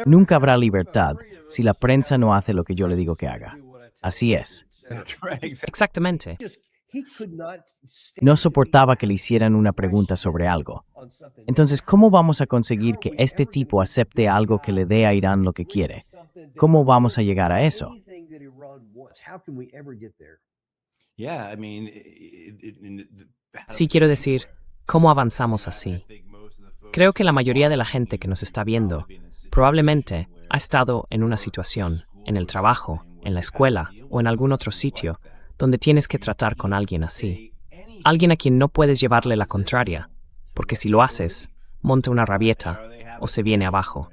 Nunca habrá libertad si la prensa no hace lo que yo le digo que haga. Así es. Exactamente. No soportaba que le hicieran una pregunta sobre algo. Entonces, ¿cómo vamos a conseguir que este tipo acepte algo que le dé a Irán lo que quiere? ¿Cómo vamos a llegar a eso? Sí, quiero decir, ¿cómo avanzamos así? Creo que la mayoría de la gente que nos está viendo probablemente ha estado en una situación, en el trabajo, en la escuela o en algún otro sitio, donde tienes que tratar con alguien así. Alguien a quien no puedes llevarle la contraria, porque si lo haces, monta una rabieta o se viene abajo.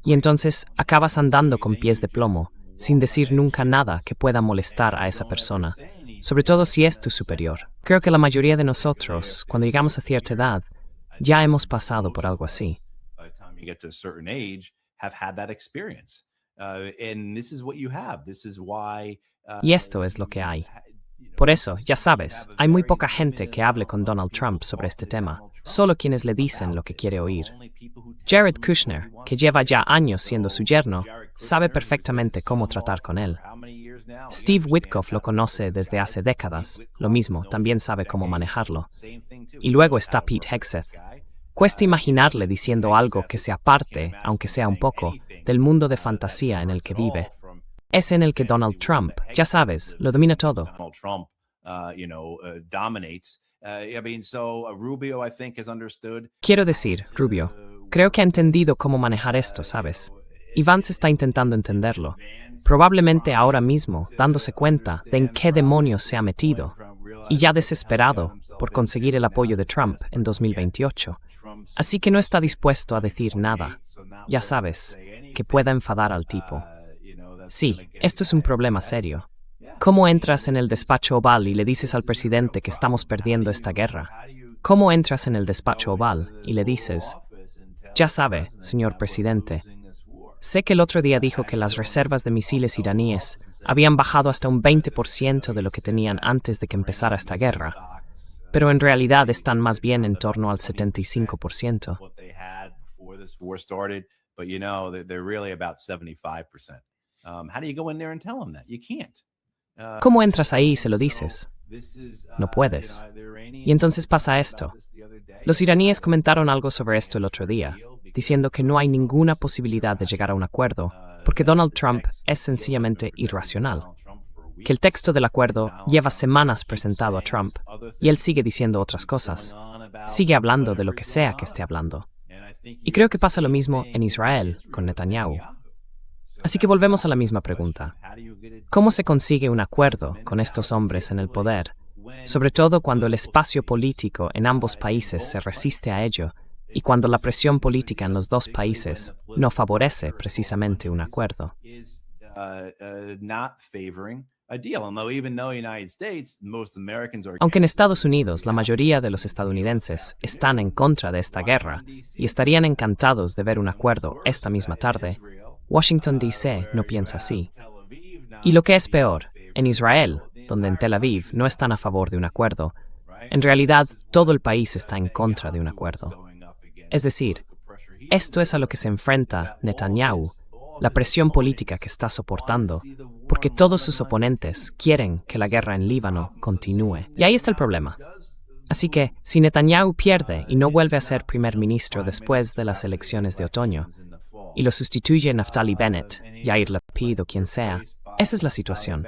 Y entonces acabas andando con pies de plomo, sin decir nunca nada que pueda molestar a esa persona, sobre todo si es tu superior. Creo que la mayoría de nosotros, cuando llegamos a cierta edad, ya hemos pasado por algo así. Y esto es lo que hay. Por eso, ya sabes, hay muy poca gente que hable con Donald Trump sobre este tema, solo quienes le dicen lo que quiere oír. Jared Kushner, que lleva ya años siendo su yerno, sabe perfectamente cómo tratar con él. Steve Witkoff lo conoce desde hace décadas, lo mismo, también sabe cómo manejarlo. Y luego está Pete Hegseth. Cuesta imaginarle diciendo algo que se aparte, aunque sea un poco, del mundo de fantasía en el que vive. Es en el que Donald Trump, ya sabes, lo domina todo. Quiero decir, Rubio, creo que ha entendido cómo manejar esto, ¿sabes? Y Vance está intentando entenderlo. Probablemente ahora mismo, dándose cuenta de en qué demonios se ha metido. Y ya desesperado por conseguir el apoyo de Trump en 2028. Así que no está dispuesto a decir nada. Ya sabes, que pueda enfadar al tipo. Sí, esto es un problema serio. ¿Cómo entras en el despacho oval y le dices al presidente que estamos perdiendo esta guerra? ¿Cómo entras en el despacho oval y le dices, ya sabe, señor presidente, sé que el otro día dijo que las reservas de misiles iraníes habían bajado hasta un 20% de lo que tenían antes de que empezara esta guerra, pero en realidad están más bien en torno al 75%. ¿Cómo entras ahí y se lo dices? No puedes. Y entonces pasa esto. Los iraníes comentaron algo sobre esto el otro día, diciendo que no hay ninguna posibilidad de llegar a un acuerdo, porque Donald Trump es sencillamente irracional. Que el texto del acuerdo lleva semanas presentado a Trump, y él sigue diciendo otras cosas. Sigue hablando de lo que sea que esté hablando. Y creo que pasa lo mismo en Israel con Netanyahu. Así que volvemos a la misma pregunta. ¿Cómo se consigue un acuerdo con estos hombres en el poder, sobre todo cuando el espacio político en ambos países se resiste a ello y cuando la presión política en los dos países no favorece precisamente un acuerdo? Aunque en Estados Unidos la mayoría de los estadounidenses están en contra de esta guerra y estarían encantados de ver un acuerdo esta misma tarde, Washington, D.C. no piensa así. Y lo que es peor, en Israel, donde en Tel Aviv no están a favor de un acuerdo, en realidad todo el país está en contra de un acuerdo. Es decir, esto es a lo que se enfrenta Netanyahu, la presión política que está soportando, porque todos sus oponentes quieren que la guerra en Líbano continúe. Y ahí está el problema. Así que, si Netanyahu pierde y no vuelve a ser primer ministro después de las elecciones de otoño, y lo sustituye Naftali Bennett, Yair Lapid o quien sea, esa es la situación.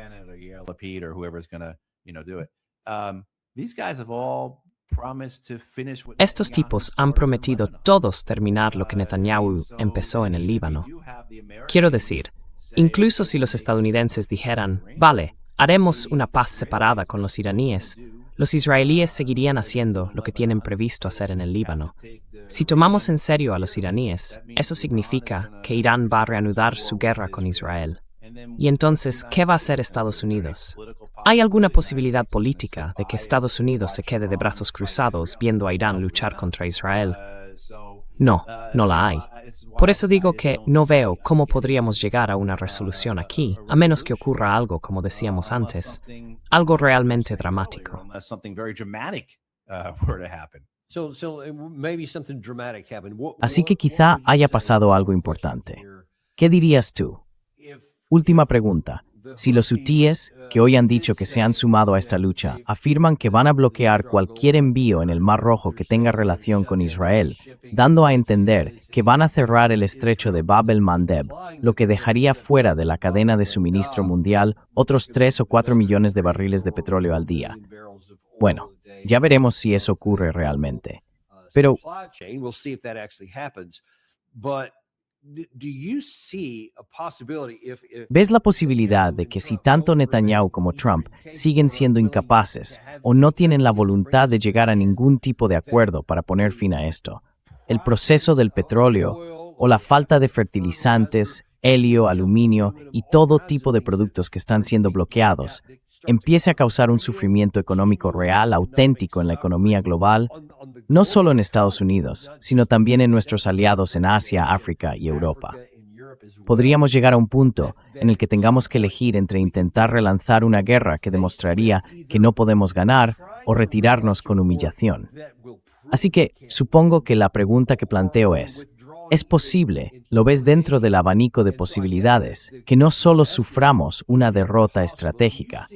Estos tipos han prometido todos terminar lo que Netanyahu empezó en el Líbano. Quiero decir, incluso si los estadounidenses dijeran, vale, haremos una paz separada con los iraníes, los israelíes seguirían haciendo lo que tienen previsto hacer en el Líbano. Si tomamos en serio a los iraníes, eso significa que Irán va a reanudar su guerra con Israel. Y entonces, ¿qué va a hacer Estados Unidos? ¿Hay alguna posibilidad política de que Estados Unidos se quede de brazos cruzados viendo a Irán luchar contra Israel? No, no la hay. Por eso digo que no veo cómo podríamos llegar a una resolución aquí, a menos que ocurra algo, como decíamos antes, algo realmente dramático. Así que quizá haya pasado algo importante. ¿Qué dirías tú? Última pregunta. Si los hutíes, que hoy han dicho que se han sumado a esta lucha, afirman que van a bloquear cualquier envío en el Mar Rojo que tenga relación con Israel, dando a entender que van a cerrar el estrecho de Bab el-Mandeb, lo que dejaría fuera de la cadena de suministro mundial otros 3 o 4 millones de barriles de petróleo al día. Bueno, ya veremos si eso ocurre realmente. Pero ¿ves la posibilidad de que si tanto Netanyahu como Trump siguen siendo incapaces o no tienen la voluntad de llegar a ningún tipo de acuerdo para poner fin a esto, el proceso del petróleo o la falta de fertilizantes, helio, aluminio y todo tipo de productos que están siendo bloqueados, empiece a causar un sufrimiento económico real, auténtico en la economía global, no solo en Estados Unidos, sino también en nuestros aliados en Asia, África y Europa? Podríamos llegar a un punto en el que tengamos que elegir entre intentar relanzar una guerra que demostraría que no podemos ganar o retirarnos con humillación. Así que supongo que la pregunta que planteo ¿es posible, lo ves dentro del abanico de posibilidades, que no solo suframos una derrota estratégica,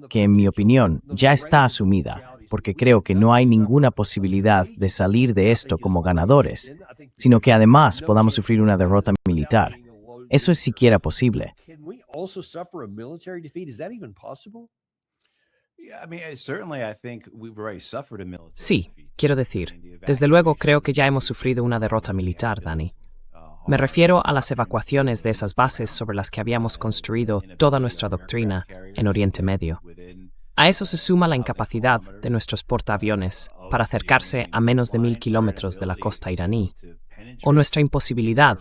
que en mi opinión ya está asumida, porque creo que no hay ninguna posibilidad de salir de esto como ganadores, sino que además podamos sufrir una derrota militar? ¿Eso es siquiera posible? Sí, quiero decir, desde luego creo que ya hemos sufrido una derrota militar, Dani. Me refiero a las evacuaciones de esas bases sobre las que habíamos construido toda nuestra doctrina en Oriente Medio. A eso se suma la incapacidad de nuestros portaaviones para acercarse a menos de 1000 kilómetros de la costa iraní, o nuestra imposibilidad,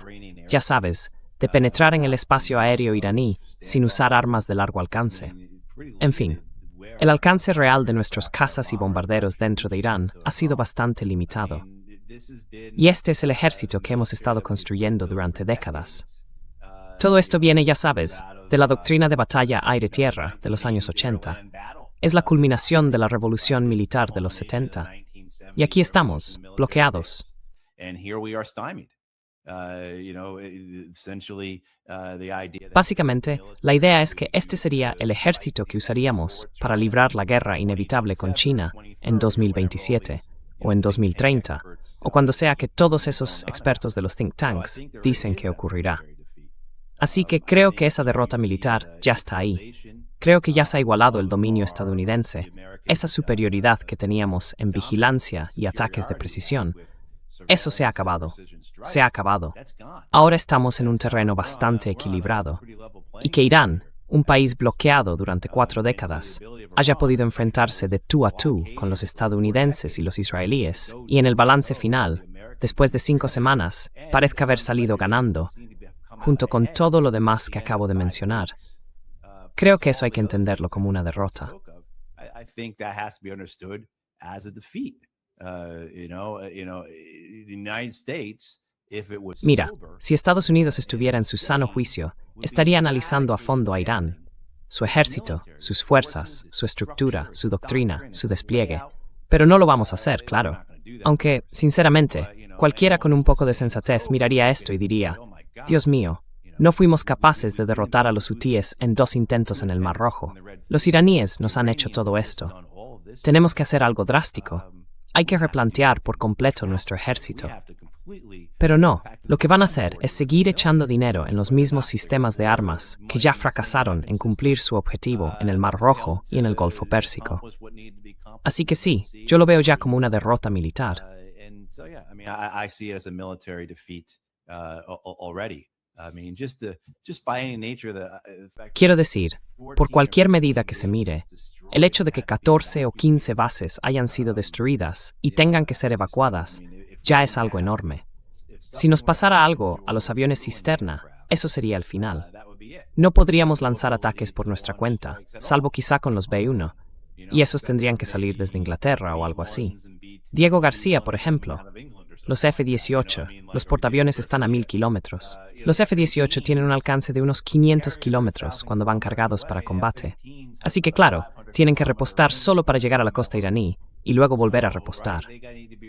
ya sabes, de penetrar en el espacio aéreo iraní sin usar armas de largo alcance. En fin, el alcance real de nuestros cazas y bombarderos dentro de Irán ha sido bastante limitado. Y este es el ejército que hemos estado construyendo durante décadas. Todo esto viene, ya sabes, de la doctrina de batalla aire-tierra de los años 80. Es la culminación de la revolución militar de los 70. Y aquí estamos, bloqueados. Básicamente, la idea es que este sería el ejército que usaríamos para librar la guerra inevitable con China en 2027 o en 2030, o cuando sea que todos esos expertos de los think tanks dicen que ocurrirá. Así que creo que esa derrota militar ya está ahí. Creo que ya se ha igualado el dominio estadounidense, esa superioridad que teníamos en vigilancia y ataques de precisión. Eso se ha acabado. Se ha acabado. Ahora estamos en un terreno bastante equilibrado. Y que Irán, un país bloqueado durante 4 décadas, haya podido enfrentarse de tú a tú con los estadounidenses y los israelíes, y en el balance final, después de 5 semanas, parezca haber salido ganando, junto con todo lo demás que acabo de mencionar. Creo que eso hay que entenderlo como una derrota. Mira, si Estados Unidos estuviera en su sano juicio, estaría analizando a fondo a Irán, su ejército, sus fuerzas, su estructura, su doctrina, su despliegue. Pero no lo vamos a hacer, claro. Aunque, sinceramente, Cualquiera con un poco de sensatez miraría esto y diría, Dios mío, no fuimos capaces de derrotar a los hutíes en 2 intentos en el Mar Rojo. Los iraníes nos han hecho todo esto. Tenemos que hacer algo drástico. Hay que replantear por completo nuestro ejército. Pero no, lo que van a hacer es seguir echando dinero en los mismos sistemas de armas que ya fracasaron en cumplir su objetivo en el Mar Rojo y en el Golfo Pérsico. Así que sí, yo lo veo ya como una derrota militar. Quiero decir, por cualquier medida que se mire, el hecho de que 14 o 15 bases hayan sido destruidas y tengan que ser evacuadas ya es algo enorme. Si nos pasara algo a los aviones cisterna, eso sería el final. No podríamos lanzar ataques por nuestra cuenta, salvo quizá con los B-1, y esos tendrían que salir desde Inglaterra o algo así. Diego García, por ejemplo. Los F-18, los portaaviones están a 1000 kilómetros. Los F-18 tienen un alcance de unos 500 kilómetros cuando van cargados para combate. Así que claro, tienen que repostar solo para llegar a la costa iraní y luego volver a repostar.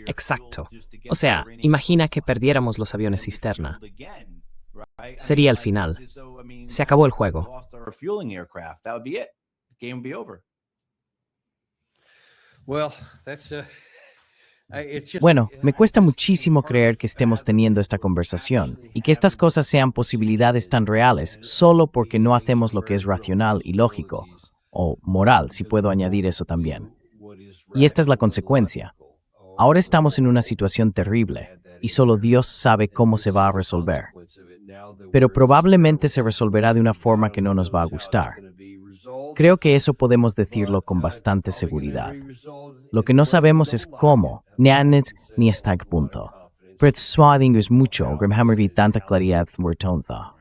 Exacto. O sea, imagina que perdiéramos los aviones cisterna. Sería el final. Se acabó el juego. Bueno, me cuesta muchísimo creer que estemos teniendo esta conversación y que estas cosas sean posibilidades tan reales solo porque no hacemos lo que es racional y lógico, o moral, si puedo añadir eso también. Y esta es la consecuencia. Ahora estamos en una situación terrible y solo Dios sabe cómo se va a resolver. Pero probablemente se resolverá de una forma que no nos va a gustar. Creo que eso podemos decirlo con bastante seguridad. Lo que no sabemos es cómo, ni ni hasta qué punto. Pero es mucho, Grimhammer vi tanta claridad Wertonza.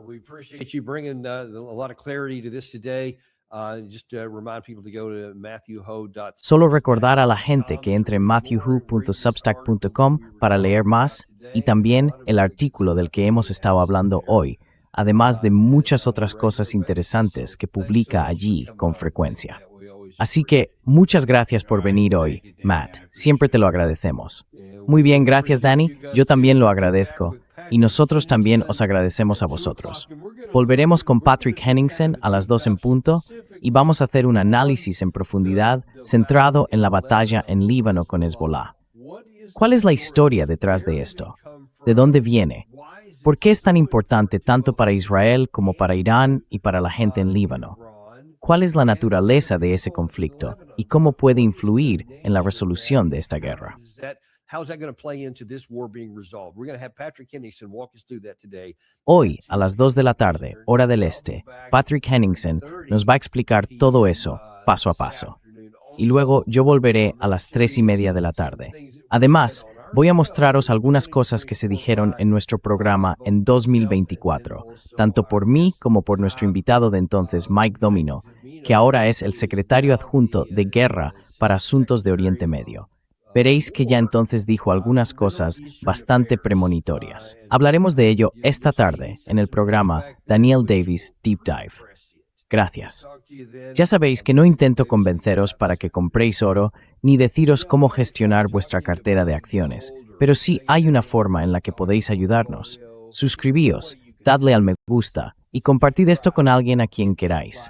We appreciate you bringing a lot of clarity to this today. Just remind people to go to matthewho.com. Solo recordar a la gente que entre en matthewho.substack.com para leer más y también el artículo del que hemos estado hablando hoy, además de muchas otras cosas interesantes que publica allí con frecuencia. Así que muchas gracias por venir hoy, Matt. Siempre te lo agradecemos. Muy bien, gracias, Danny. Yo también lo agradezco. Y nosotros también os agradecemos a vosotros. Volveremos con Patrick Henningsen a las 2 en punto y vamos a hacer un análisis en profundidad centrado en la batalla en Líbano con Hezbollah. ¿Cuál es la historia detrás de esto? ¿De dónde viene? ¿Por qué es tan importante tanto para Israel como para Irán y para la gente en Líbano? ¿Cuál es la naturaleza de ese conflicto y cómo puede influir en la resolución de esta guerra? How's that going to play into this war being resolved? We're going to have Patrick Henningsen walk us through that today. Hoy, a las 2 de la tarde, hora del este, Patrick Henningsen nos va a explicar todo eso, paso a paso. Y luego yo volveré a las 3:30 de la tarde. Además, voy a mostraros algunas cosas que se dijeron en nuestro programa en 2024, tanto por mí como por nuestro invitado de entonces, Mike Domino, que ahora es el secretario adjunto de Guerra para Asuntos de Oriente Medio. Veréis que ya entonces dijo algunas cosas bastante premonitorias. Hablaremos de ello esta tarde en el programa Daniel Davis Deep Dive. Gracias. Ya sabéis que no intento convenceros para que compréis oro ni deciros cómo gestionar vuestra cartera de acciones, pero sí hay una forma en la que podéis ayudarnos. Suscribíos, dadle al me gusta y compartid esto con alguien a quien queráis.